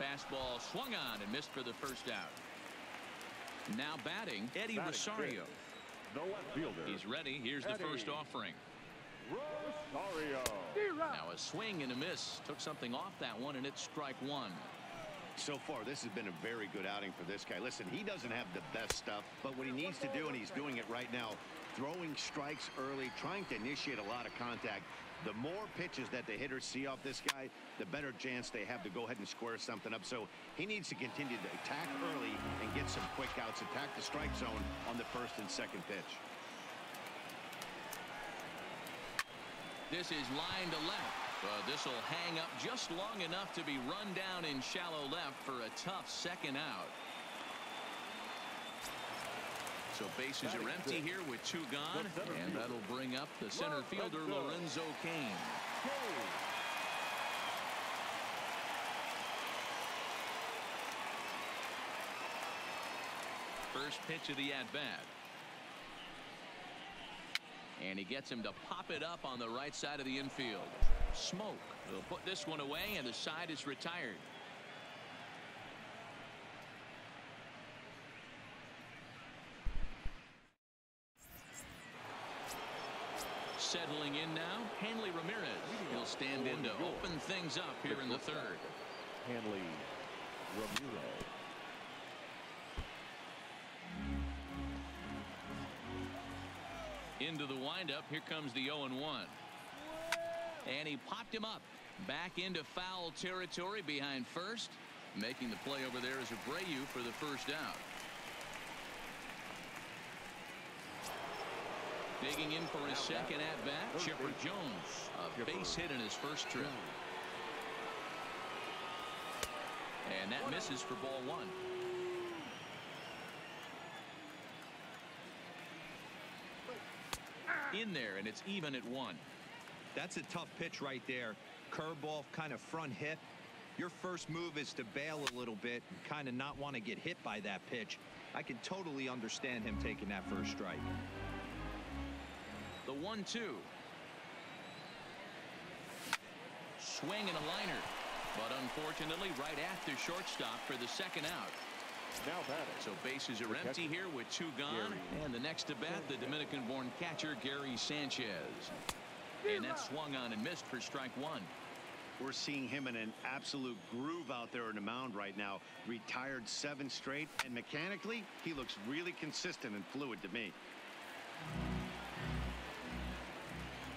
Fastball swung on and missed for the first out. Now batting, Eddie Rosario. The left fielder. He's ready. Here's the first offering. Rosario. Now a swing and a miss. Took something off that one, and it's strike 1. So far, this has been a very good outing for this guy. Listen, he doesn't have the best stuff, but what he needs to do, and he's doing it right now, throwing strikes early, trying to initiate a lot of contact. The more pitches that the hitters see off this guy, the better chance they have to go ahead and square something up. So he needs to continue to attack early and get some quick outs, attack the strike zone on the first and second pitch. This is line to left. This will hang up just long enough to be run down in shallow left for a tough second out. So bases are empty here with 2 gone, and that'll bring up the center fielder, Lorenzo Cain. First pitch of the at-bat. And he gets him to pop it up on the right side of the infield. Smoke. He'll put this one away, and the side is retired. Settling in now, Hanley Ramirez. He'll stand in to open things up here in the third. Hanley Ramirez. Into the windup. Here comes the 0-1. And he popped him up. Back into foul territory behind first. Making the play over there is Abreu for the first out. Digging in for his second at-bat, Chipper Jones. A base hit in his first trip. And that misses for ball 1. In there, and it's even at 1. That's a tough pitch right there. Curveball, kind of front hip. Your first move is to bail a little bit and kind of not want to get hit by that pitch. I can totally understand him taking that first strike. The 1-2. Swing and a liner. But unfortunately, right after shortstop for the second out. Now batting. So bases are empty here with 2 gone. And the next to bat, the Dominican-born catcher, Gary Sanchez. And that swung on and missed for strike 1. We're seeing him in an absolute groove out there in the mound right now. Retired 7 straight, and mechanically, he looks really consistent and fluid to me.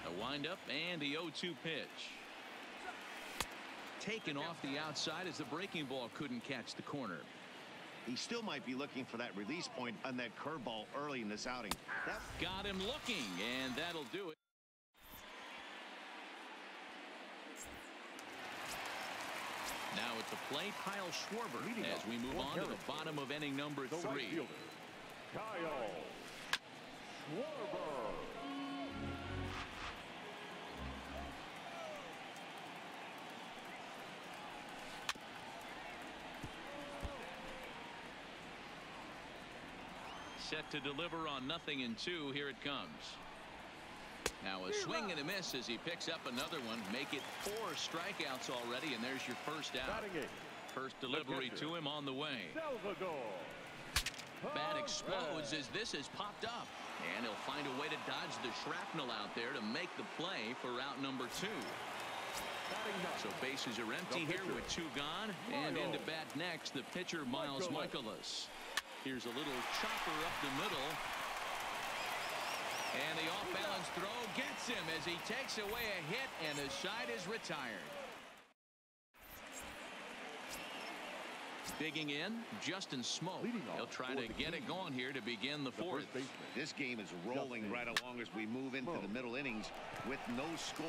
A windup and the 0-2 pitch. Taken off the outside as the breaking ball couldn't catch the corner. He still might be looking for that release point on that curveball early in this outing. That got him looking, and that'll do it. Now at the plate, Kyle Schwarber as we move on to the bottom of inning number 3. Right fielder, Kyle Schwarber. set to deliver on 0-2. Here it comes. Now a swing and a miss as he picks up another one. Make it 4 strikeouts already, and there's your first out. First delivery to him on the way. Bat explodes as this is popped up, and he'll find a way to dodge the shrapnel out there to make the play for out number 2. So bases are empty here with 2 gone, and into bat next the pitcher Miles Michaelis. Here's a little chopper up the middle, and the off-balance throw gets him as he takes away a hit, and the side is retired. Digging in, Justin Smoke. He'll try to get it going here to begin the 4th. This game is rolling right along as we move into the middle innings with no score.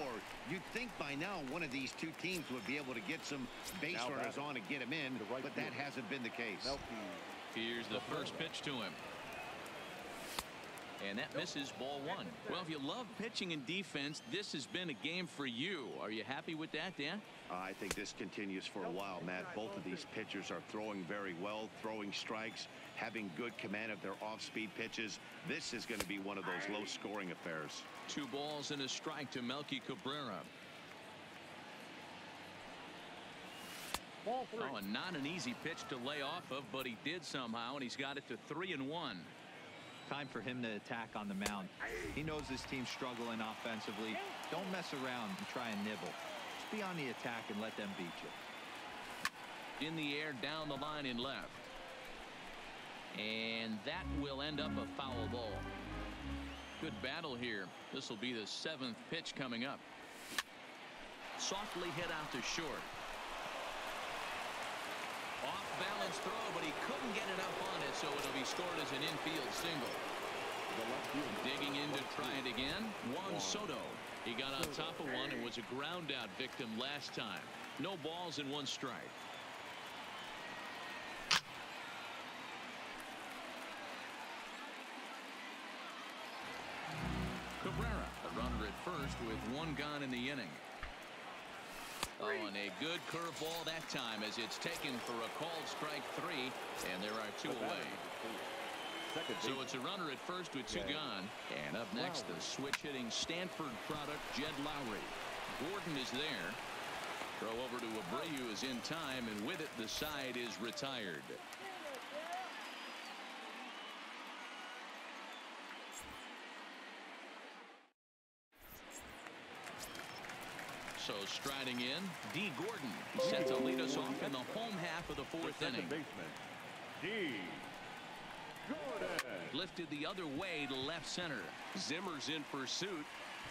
You'd think by now one of these 2 teams would be able to get some base runners on and get him in, but that hasn't been the case. Here's the first pitch to him. And that misses, ball 1. Well, if you love pitching and defense, this has been a game for you. Are you happy with that, Dan? I think this continues for a while, Matt. Both of these pitchers are throwing very well, throwing strikes, having good command of their off-speed pitches. This is going to be one of those low-scoring affairs. 2 balls and a strike to Melky Cabrera. Oh, and not an easy pitch to lay off of, but he did somehow, and he's got it to 3-1. Time for him to attack on the mound. He knows his team's struggling offensively. Don't mess around and try and nibble. Just be on the attack and let them beat you. In the air, down the line in left. And that will end up a foul ball. Good battle here. This will be the 7th pitch coming up. Softly hit out to short. Off-balance throw, but he couldn't get it up on it, so it'll be scored as an infield single. Digging in to try it again, Juan Soto. He got on top of one and was a ground-out victim last time. No balls and 1 strike. Cabrera, a runner at first with 1 gone in the inning. Oh, and a good curveball that time as it's taken for a called strike 3, and there are 2 away. So it's a runner at first with 2 gone. And up next, the switch-hitting Stanford product, Jed Lowry. Gordon is there. Throw over to Abreu is in time, and with it, the side is retired. So striding in, D. Gordon set to lead us off in the home half of the 4th inning. Lifted the other way to left center. Zimmer's in pursuit,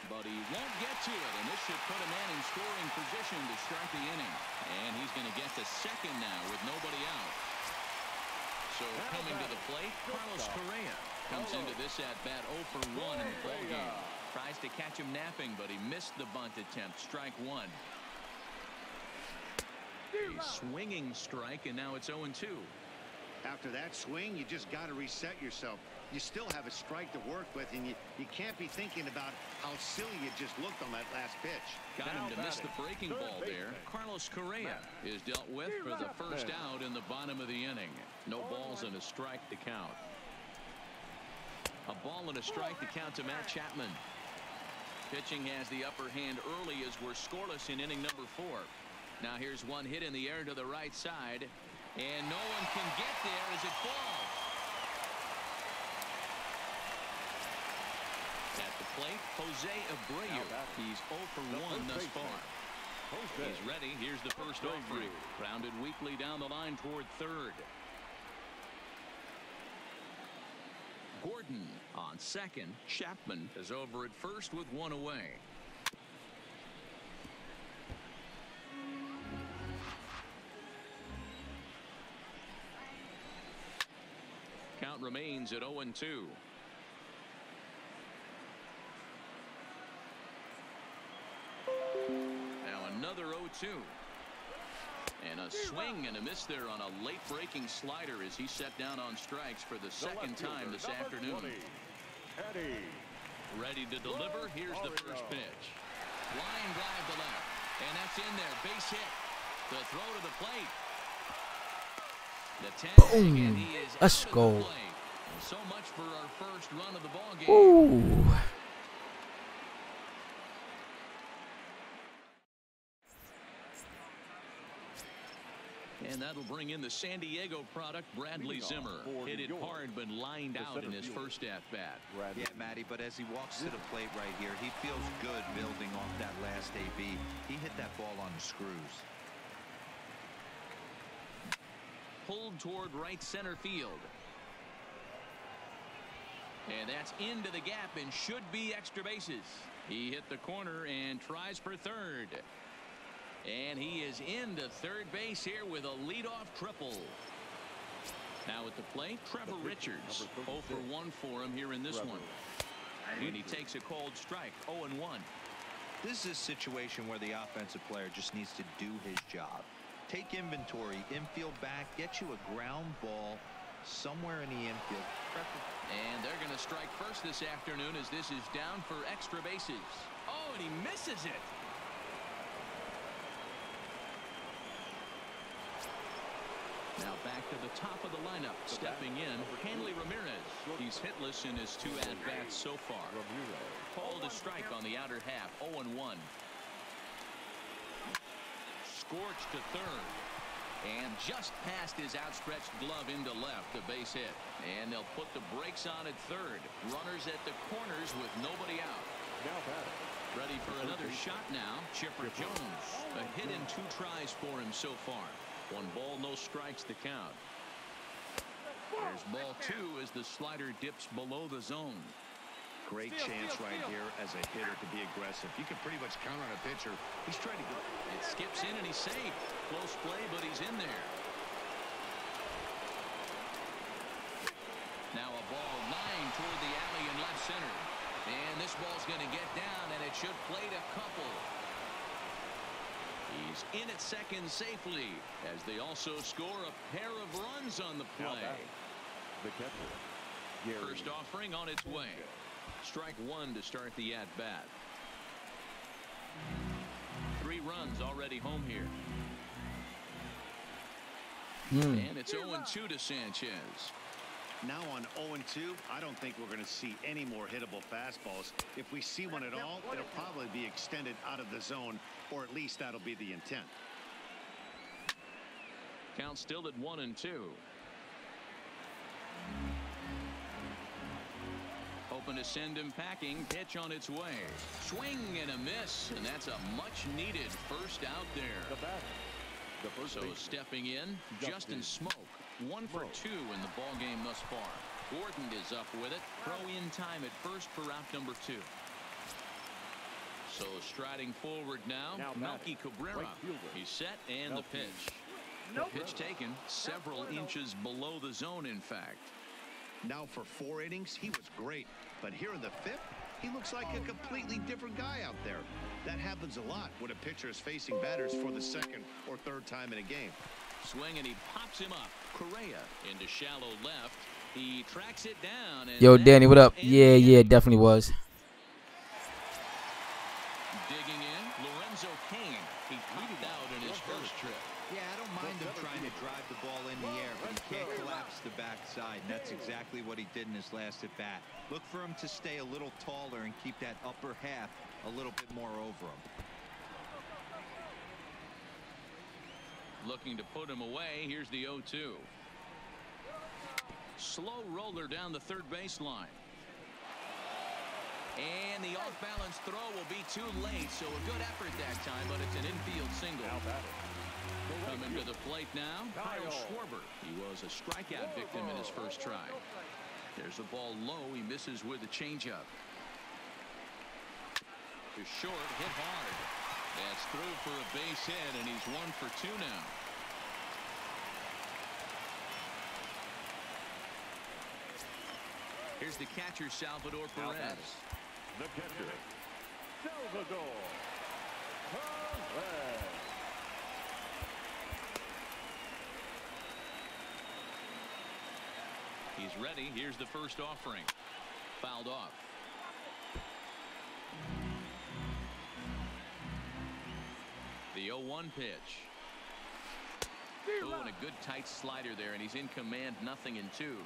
but he won't get to it, and this should put a man in scoring position to start the inning. And he's going to get to second now with nobody out. So coming to the plate, Carlos Correa comes into this at-bat 0 for 1 in the ballgame. Tries to catch him napping, but he missed the bunt attempt. Strike 1. A swinging strike, and now it's 0-2. After that swing, you just got to reset yourself. You still have a strike to work with, and you can't be thinking about how silly you just looked on that last pitch. Got him to miss the breaking ball there. Carlos Correa is dealt with for the first out in the bottom of the inning. No balls and a strike to count. A ball and a strike to count to Matt Chapman. Pitching has the upper hand early as we're scoreless in inning number 4. Now here's one hit in the air to the right side, and no one can get there as it falls. At the plate, Jose Abreu. He's 0 for 1 thus far. He's ready. Here's the first offering. Grounded weakly down the line toward third. Gordon on second. Chapman is over at first with 1 away. Count remains at 0-2. Now another 0-2. And a swing and a miss there on a late breaking slider as he set down on strikes for the second time this afternoon. Ready to deliver. Here's the first pitch. Line drive to left. And that's in there. Base hit. The throw to the plate. The tag, and he is Let's out of go. the play. So much for our first run of the ball game. Ooh. And that'll bring in the San Diego product, Bradley Zimmer. Hit it hard, but lined out in his first at-bat. Yeah, Matty, but as he walks to the plate right here, he feels good building off that last AB. He hit that ball on the screws. Pulled toward right center field. And that's into the gap and should be extra bases. He hit the corner and tries for third. And he is into third base here with a leadoff triple. Now at the plate, Trevor Richards. 0 for 1 for him here in this one. And he takes a cold strike, 0-1. This is a situation where the offensive player just needs to do his job. Take inventory, infield back, get you a ground ball somewhere in the infield. And they're going to strike first this afternoon as this is down for extra bases. Oh, and he misses it. Now back to the top of the lineup. Stepping in, Hanley Ramirez. He's hitless in his 2 at-bats so far. Called a strike on the outer half, 0-1. Scorched to third. And just past his outstretched glove into left, the base hit. And they'll put the brakes on at third. Runners at the corners with nobody out. Ready for another shot now, Chipper Jones. A hit in 2 tries for him so far. 1 ball, no strikes to count. There's ball 2 as the slider dips below the zone. Great chance right here as a hitter to be aggressive. You can pretty much count on a pitcher. He's trying to go. It skips in and he's safe. Close play, but he's in there. Now a ball line toward the alley in left center. And this ball's going to get down, and it should plate a couple. He's in at second safely as they also score a pair of runs on the play. First offering on its way. Strike 1 to start the at-bat. 3 runs already home here. And it's 0-2 to Sanchez. Now on 0-2, I don't think we're going to see any more hittable fastballs. If we see one at all, it'll probably be extended out of the zone, or at least that'll be the intent. Count still at 1-2. Hoping to send him packing. Pitch on its way. Swing and a miss, and that's a much-needed first out there. So stepping in, Justin Smoak. 1 for 2 in the ball game thus far. Gordon is up with it. Throw in time at first for out number 2. So striding forward now, Melky Cabrera. He's set and the pitch. The pitch taken several inches below the zone, in fact. Now for 4 innings, he was great. But here in the 5th, he looks like a completely different guy out there. That happens a lot when a pitcher is facing batters for the 2nd or 3rd time in a game. Swing and he pops him up. Correa into shallow left. He tracks it down. And Yo, Danny, what up? Yeah, definitely was. Digging in, Lorenzo Cain. He popped out in his first trip. Yeah, I don't mind him trying to drive the ball in the air, but he can't collapse the backside. And that's exactly what he did in his last at bat. Look for him to stay a little taller and keep that upper half a little bit more over him. Looking to put him away. Here's the 0-2. Slow roller down the third baseline. And the off-balance throw will be too late, so a good effort that time, but it's an infield single. Coming to the plate now, Kyle Schwarber. He was a strikeout victim in his first try. There's a ball low. He misses with a changeup. To short, hit hard. That's through for a base hit, and he's 1 for 2 now. Here's the catcher, Salvador Perez. The catcher, Salvador Perez. He's ready. Here's the first offering. Fouled off. The 0-1 pitch. Oh, and a good tight slider there, and he's in command, 0-2.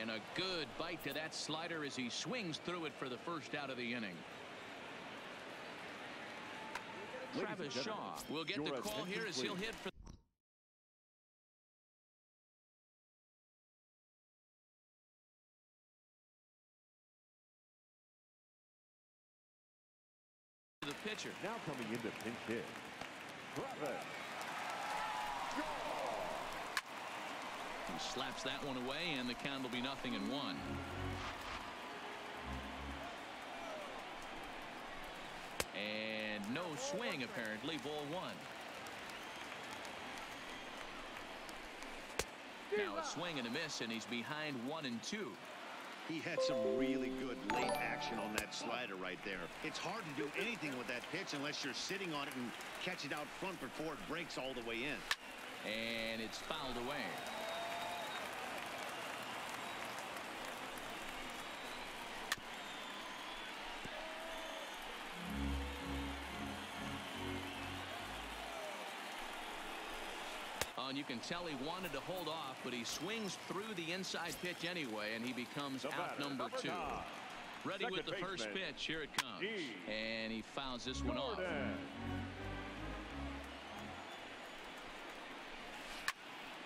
And a good bite to that slider as he swings through it for the first out of the inning. Travis Shaw will get the call here as he'll hit for the pitcher. Now coming in to pinch hit, Travis Shaw. He slaps that one away, and the count will be 0-1. And no swing, apparently. Ball 1. Now a swing and a miss, and he's behind 1-2. He had some really good late action on that slider right there. It's hard to do anything with that pitch unless you're sitting on it and catch it out front before it breaks all the way in. And it's fouled away. And you can tell he wanted to hold off, but he swings through the inside pitch anyway, and he becomes out number 2. Ready with the first pitch. Here it comes. And he fouls this one off.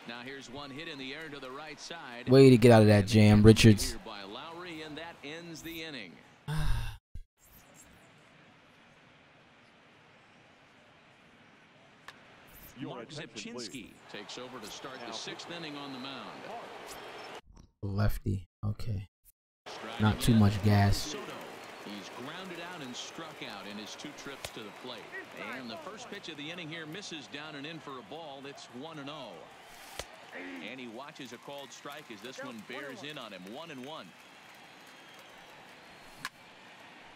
Now here's one hit in the air to the right side. Way to get out of that jam, Richards. By Lowry, and that ends the inning. Mark Zipchinski takes over to start the 6th inning on the mound. Lefty. Okay. Not too much gas. Soto. He's grounded out and struck out in his 2 trips to the plate. And the first pitch of the inning here misses down and in for a ball. It's 1-0. And he watches a called strike as this one bears in on him. 1-1.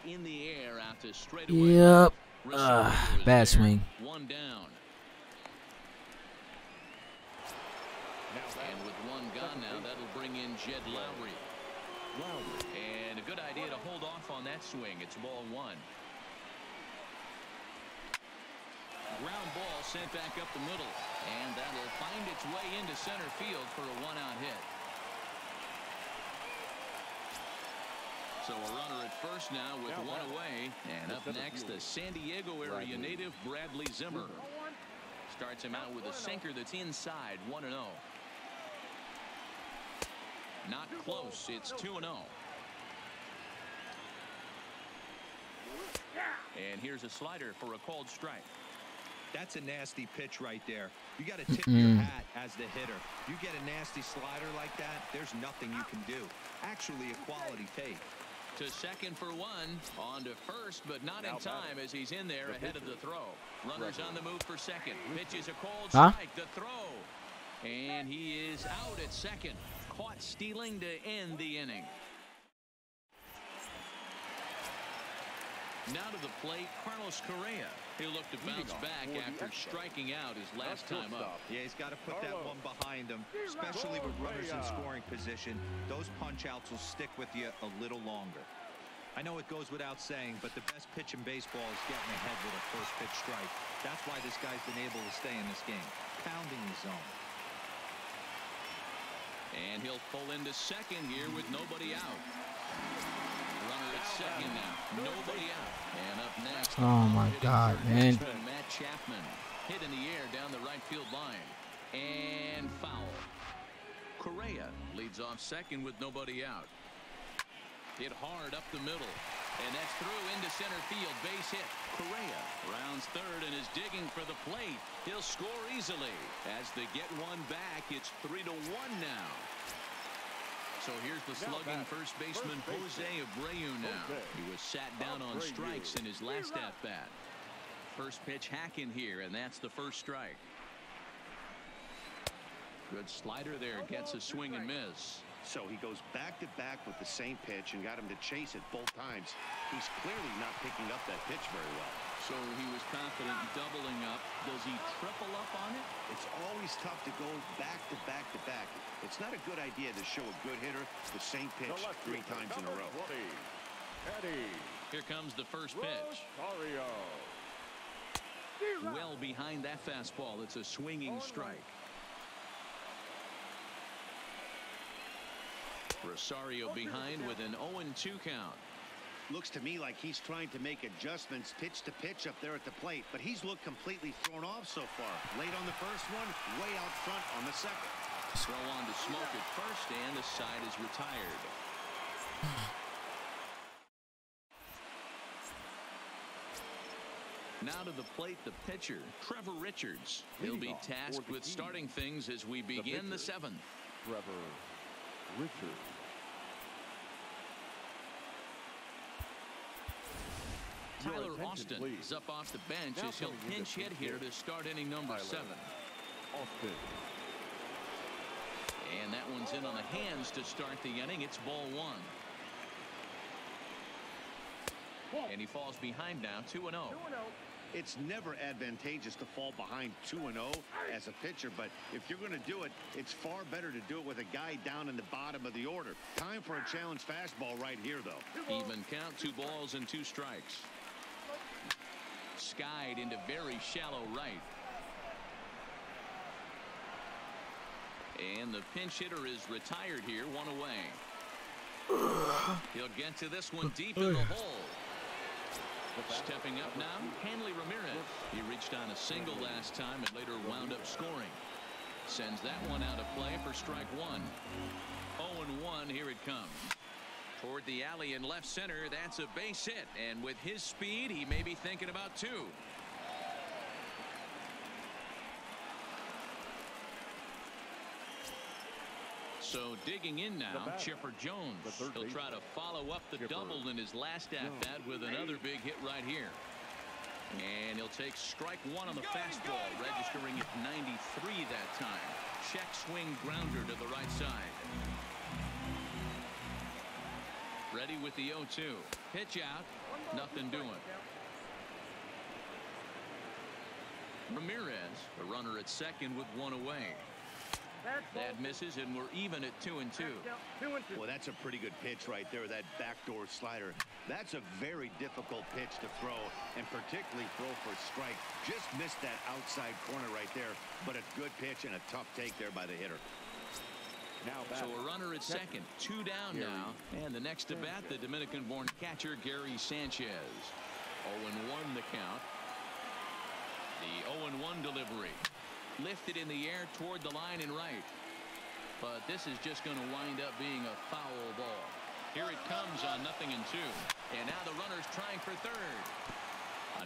In the air out to straightaway. Yep. Bad swing. 1 down. And with 1 gone now, that'll bring in Jed Lowry. And a good idea to hold off on that swing. It's ball 1. Ground ball sent back up the middle. And that'll find its way into center field for a 1-out hit. So a runner at first now with 1 away. And up next, the San Diego area native Bradley Zimmer. Starts him out with a sinker that's inside. 1-0. Not close. It's 2-0. And here's a slider for a called strike. That's a nasty pitch right there. You got to tip your hat as the hitter. You get a nasty slider like that, there's nothing you can do. Actually, a quality take. To second for 1. On to first, but not in time as he's in there ahead of the throw. Runners on the move for second. Pitches a cold strike. The throw. And he is out at second. Caught stealing to end the inning. Now to the plate, Carlos Correa. He'll look to bounce back after striking out his last time up. Yeah, he's got to put that one behind him, especially with runners in scoring position. Those punch-outs will stick with you a little longer. I know it goes without saying, but the best pitch in baseball is getting ahead with a first pitch strike. That's why this guy's been able to stay in this game, pounding the zone. And he'll pull into second here with nobody out. Runner at second now. Nobody out. And up next. Oh my God, man. Matt Chapman hit in the air down the right field line. And foul. Correa leads off second with nobody out. Hit hard up the middle. And that's through into center field. Base hit. Correa rounds third and is digging for the plate. He'll score easily. As they get one back, it's 3-1 now. So here's the slugging first baseman Jose Abreu now. He was sat down on strikes in his last at-bat. First pitch hack in here, and that's the first strike. Good slider there. Gets a swing and miss. So he goes back-to-back with the same pitch and got him to chase it both times. He's clearly not picking up that pitch very well. So he was confident doubling up. Does he triple up on it? It's always tough to go back-to-back-to-back. It's not a good idea to show a good hitter the same pitch 3 times in a row. Here comes the first pitch. Well behind that fastball. It's a swinging strike. Rosario behind with an 0-2 count. Looks to me like he's trying to make adjustments pitch to pitch up there at the plate, but he's looked completely thrown off so far. Late on the first one, way out front on the second. Throw on to Smoke at first, and the side is retired. Now to the plate, the pitcher, Trevor Richards. He'll be tasked with starting things as we begin the seventh. Trevor Richards. Tyler Austin is up off the bench as he'll pinch hit here to start inning number 7. Austin. And that one's in on the hands to start the inning. It's ball 1. And he falls behind now, 2-0. It's never advantageous to fall behind 2-0 as a pitcher, but if you're going to do it, it's far better to do it with a guy down in the bottom of the order. Time for a challenge fastball right here, though. Even count, 2 balls and 2 strikes. Skied into very shallow right. And the pinch hitter is retired here, 1 away. He'll get to this one deep in the hole. Stepping up now, Hanley Ramirez. He reached on a single last time and later wound up scoring. Sends that one out of play for strike 1. 0-1, here it comes. Toward the alley in left center, that's a base hit. And with his speed, he may be thinking about 2. So digging in now, Chipper Jones. He'll try to follow up the double in his last at-bat with another big hit right here. And he'll take strike 1 on the fastball, registering at 93 that time. Check swing grounder to the right side. Ready with the 0-2. Pitch out. Nothing doing. Ramirez, the runner at second with 1 away. That misses, and we're even at 2-2. Well, that's a pretty good pitch right there, that backdoor slider. That's a very difficult pitch to throw, and particularly throw for a strike. Just missed that outside corner right there, but a good pitch and a tough take there by the hitter. So a runner at second, 2 down now, and the next to bat, the Dominican-born catcher Gary Sanchez. 0-1 the count. The 0-1 delivery. Lifted in the air toward the line and right. But this is just going to wind up being a foul ball. Here it comes on 0-2. And now the runner's trying for third.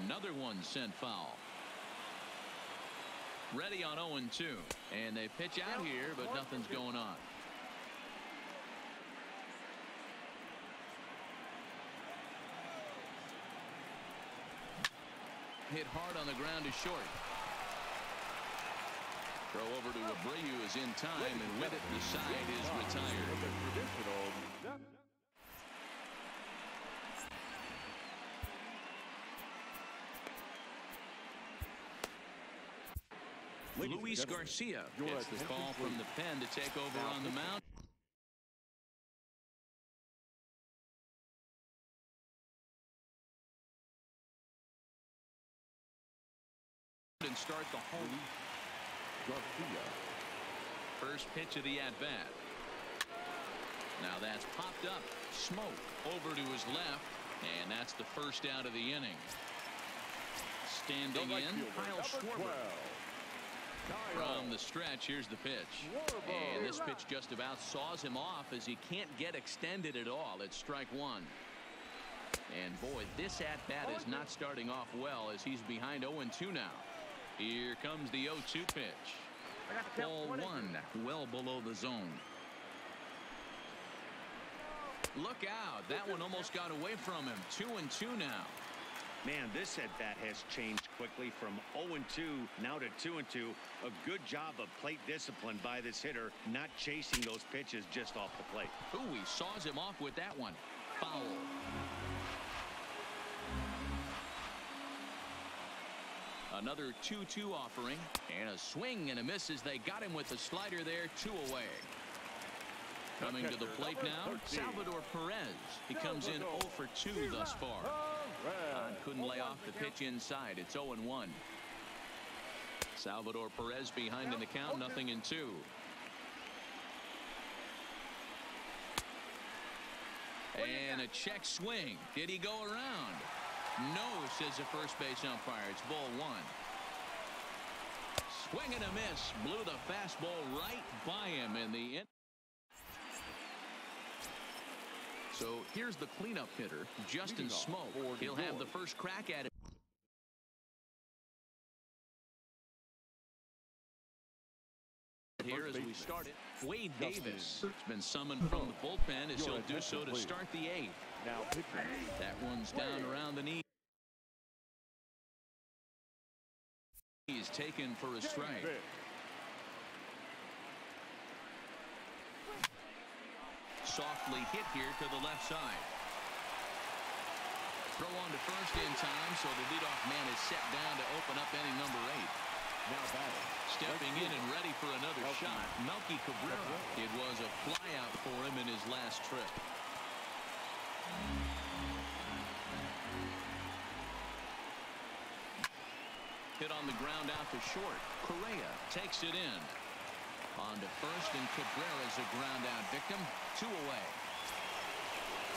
Another one sent foul. Ready on 0-2. And they pitch out here, but nothing's going on. Hit hard on the ground is short. Throw over to Abreu is in time, and with it, the side is retired. Luis Garcia gets the call from the pen to take over on the mound. And start the home. First pitch of the at-bat. Now that's popped up. Smoke over to his left, and that's the first out of the inning. Standing in, Kyle Schwarber. From the stretch, here's the pitch. And this pitch just about saws him off as he can't get extended at all. It's strike 1. And boy, this at-bat is not starting off well as he's behind 0-2 now. Here comes the 0-2 pitch. Ball 1, well below the zone. Look out. That one almost got away from him. 2-2 now. Man, this at-bat has changed quickly from 0-2 now to 2-2. A good job of plate discipline by this hitter, not chasing those pitches just off the plate. Ooh, he saws him off with that one. Foul. Another 2-2 offering, and a swing and a miss as they got him with the slider there. 2 away. Coming to the plate now, Salvador Perez. He comes in 0 for 2 thus far. Couldn't lay off the pitch inside. It's 0-1. Salvador Perez behind in the count, 0-2. And a check swing. Did he go around? No, says the first base umpire. It's ball one. Swing and a miss. Blew the fastball right by him in the end. So here's the cleanup hitter, Justin Smoke. He'll have the first crack at it. Here as we start it, Wade Davis has been summoned from the bullpen as he'll do so to start the eighth. That one's down around the knee. He's taken for a strike. Softly hit here to the left side. Throw on to first in time, so the leadoff man is set down to open up inning number 8. Now batting. Stepping in and ready for another shot, Melky Cabrera. It was a flyout for him in his last trip. Hit on the ground out to short. Correa takes it in. On to first, and Cabrera's a ground out victim. 2 away.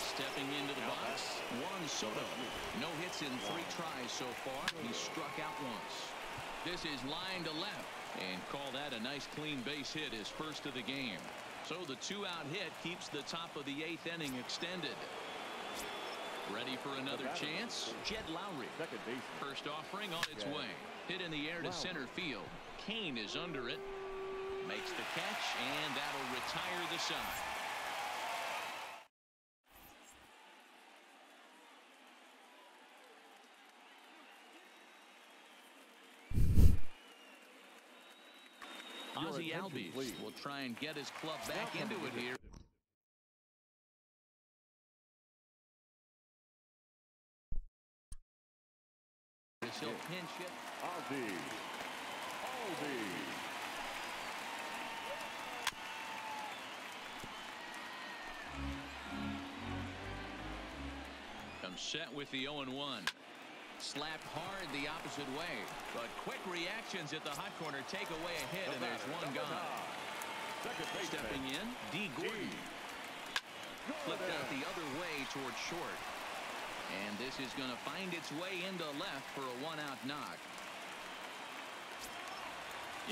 Stepping into the box, Juan Soto. No hits in 3 tries so far. He struck out once. This is line to left, and call that a nice clean base hit, his first of the game. So the 2-out hit keeps the top of the 8th inning extended. Ready for another chance? Jed Lowry. First offering on its way. Hit in the air to center field. Kane is under it. Makes the catch, and that'll retire the side. Ozzie Albies will try and get his club back into it here. He'll pinch it. Albies. Comes set with the 0-1. Slapped hard the opposite way, but quick reactions at the hot corner take away a hit, and there's one gone. Stepping in, D. Gordon. Flipped out the other way towards short. And this is going to find its way into left for a 1-out knock.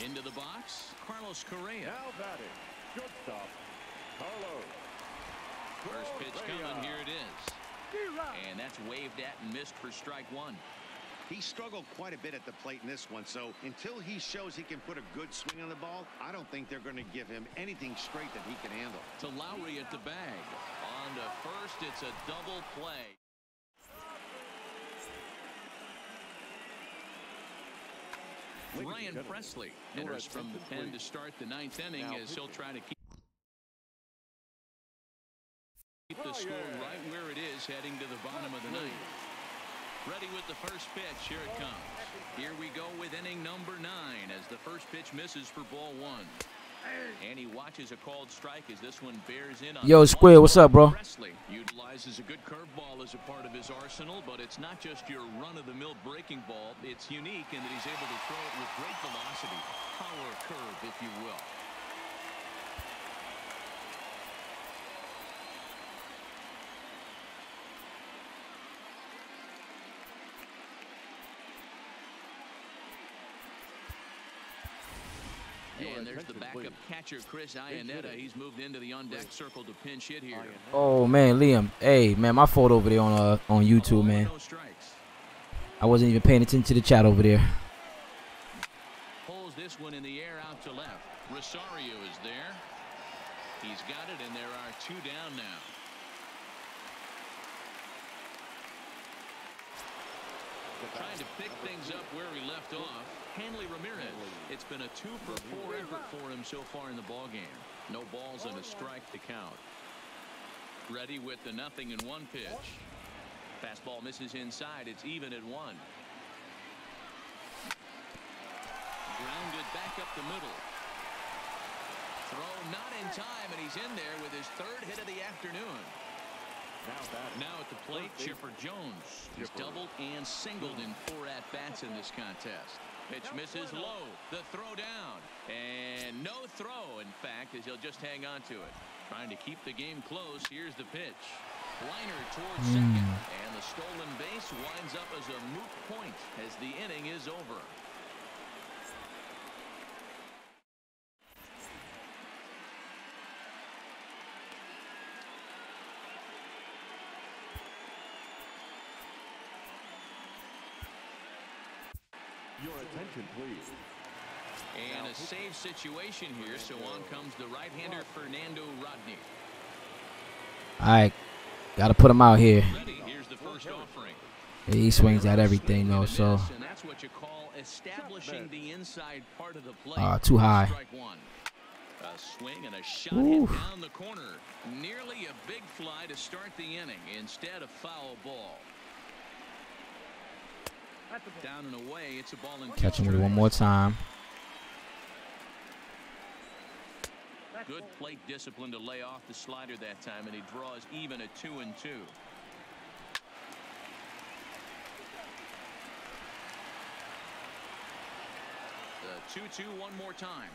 Into the box, Carlos Correa. Now batting. Good stop. Carlos. First pitch coming, here it is. And that's waved at and missed for strike 1. He struggled quite a bit at the plate in this one, so until he shows he can put a good swing on the ball, I don't think they're going to give him anything straight that he can handle. To Lowry at the bag. On to first, it's a double play. Ryan Presley enters from the pen to start the 9th inning as he'll try to keep the score right where it is heading to the bottom of the 9th. Ready with the first pitch. Here it comes. Here we go with inning number 9 as the first pitch misses for ball 1. And he watches a called strike as this one bears in on. Yo, Squid, what's up, bro? Presley utilizes a good curveball as a part of his arsenal, but it's not just your run-of-the-mill breaking ball. It's unique in that he's able to throw it with great velocity. Power curve, if you will. And there's the backup catcher, Chris Iannetta. He's moved into the on-deck circle to pinch hit here. Oh, man, Liam. Hey, man, my fault over there on YouTube, man. I wasn't even paying attention to the chat over there. Pulls this one in the air out to left. Rosario is there. He's got it, and there are 2 down now. Trying to pick things up where he left off. Hanley Ramirez. It's been a 2-for-4 effort for him so far in the ballgame. No balls and a strike to count. Ready with the 0-1 pitch. Fastball misses inside. It's even at 1. Grounded back up the middle. Throw not in time, and he's in there with his 3rd hit of the afternoon. Now at the plate, Chipper Jones. He's doubled and singled in 4 at-bats in this contest. Pitch misses low. The throw down. And no throw, in fact, as he'll just hang on to it. Trying to keep the game close. Here's the pitch. Liner towards second, and the stolen base winds up as a moot point as the inning is over. Your attention, please. And a save situation here, so on comes the right-hander Fernando Rodney. All right, gotta put him out here. Ready, here's the first offering. He swings at everything though, so And that's what you call establishing the inside part of the plate. too high. Strike one. A swing and a shot hit down the corner. Nearly a big fly to start the inning. Instead, a foul ball. Down and away, it's a ball in Catch him with it one more time. Good plate discipline to lay off the slider that time, and he draws even at 2-2. The 2-2 one more time.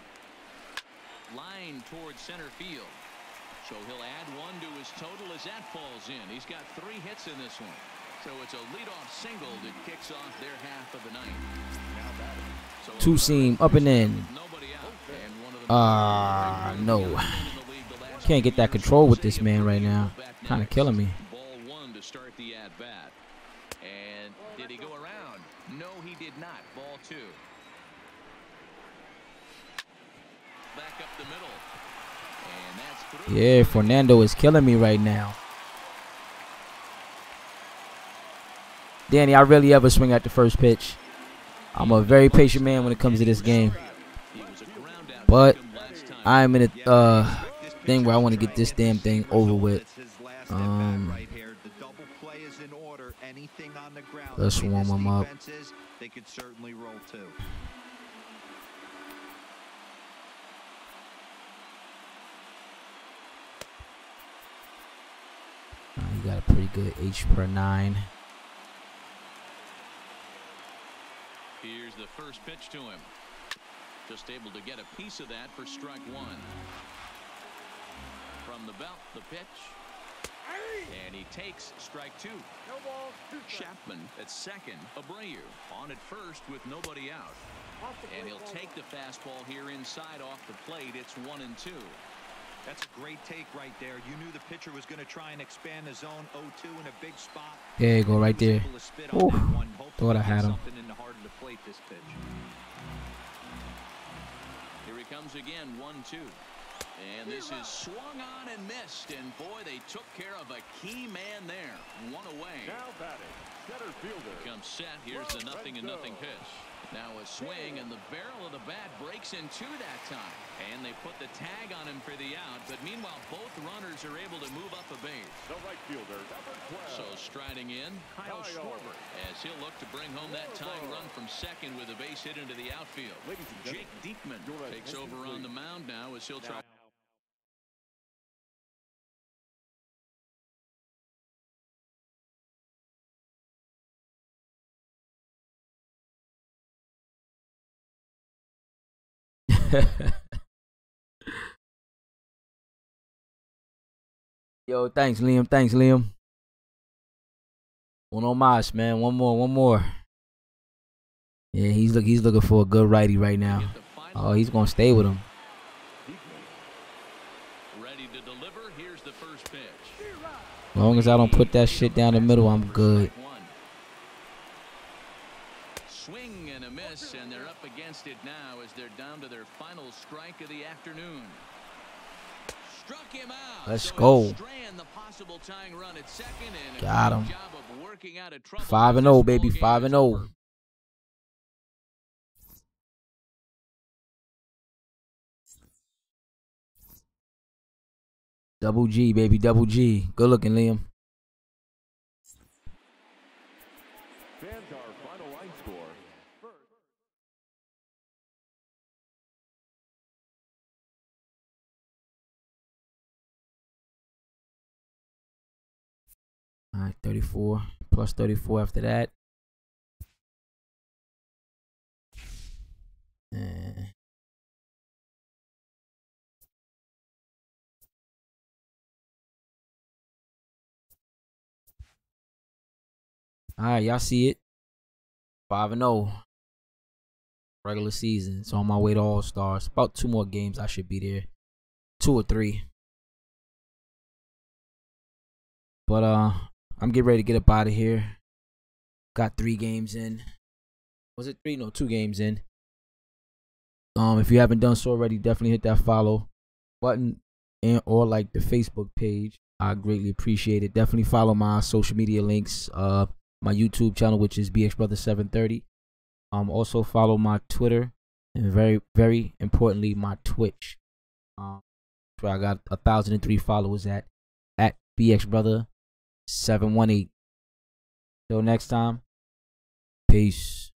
Line towards center field. So he'll add one to his total as that falls in. He's got 3 hits in this one. So it's a leadoff single that kicks off their half of the ninth. So Two seam up and in. nobody out, and one of the No. Can't get that control with this man right now. Kind of killing me. Ball one to start the at bat. And did he go around? No, he did not. Ball 2. Back up the middle. And that's 3. Yeah, Fernando is killing me right now. Danny, I rarely ever swing at the first pitch. I'm a very patient man when it comes to this game. But I am in a thing where I want to get this damn thing over with. Let's warm him up. They could certainly roll too. He got a pretty good H per 9. Here's the first pitch to him. Just able to get a piece of that for strike one. From the belt, the pitch. And he takes strike 2. Chapman at second. Abreu on at first with nobody out. And he'll take the fastball here inside off the plate. It's 1-2. That's a great take right there. You knew the pitcher was going to try and expand the zone 0-2 in a big spot. There you go, right there. Ooh, thought I had him. In the heart of the plate this pitch. Here he comes again, 1-2. And this is swung on and missed. And boy, they took care of a key man there. One away. Now batting, center fielder. Comes set. Here's the 0-0 pitch. Now a swing, and the barrel of the bat breaks in 2 that time. And they put the tag on him for the out. But meanwhile, both runners are able to move up a base. The right fielder, number 12. So striding in, Kyle Schwarber, as he'll look to bring home that tying run from second with a base hit into the outfield. Jake Diekman takes over on the mound now as he'll try. Yo, thanks, Liam. Thanks, Liam. Uno más, man. One more. Yeah, he's looking for a good righty right now. Oh, he's gonna stay with him. Ready to deliver. Here's the first pitch. As long as I don't put that shit down the middle, I'm good. Swing and a miss, and they're up against it now as they're down to their final strike of the afternoon. Struck him out. Let's go. The possible tying run at second, and Got him. job of working out of trouble. 5-0, baby. 5-0. Double G, baby. Double G. Good looking, Liam. Fans, our final line score. First. All right, 34 plus 34 after that. All right, y'all see it. 5-0. Regular season. So on my way to All-Stars. About 2 more games I should be there. 2 or 3. But I'm getting ready to get up out of here. Got 3 games in. Was it 3? No, 2 games in. If you haven't done so already, definitely hit that follow button and or like the Facebook page. I greatly appreciate it. Definitely follow my social media links. My YouTube channel, which is BXBrother730. Also follow my Twitter and very, very importantly, my Twitch. Where I got 1,003 followers at BXBrother718. Till next time, peace.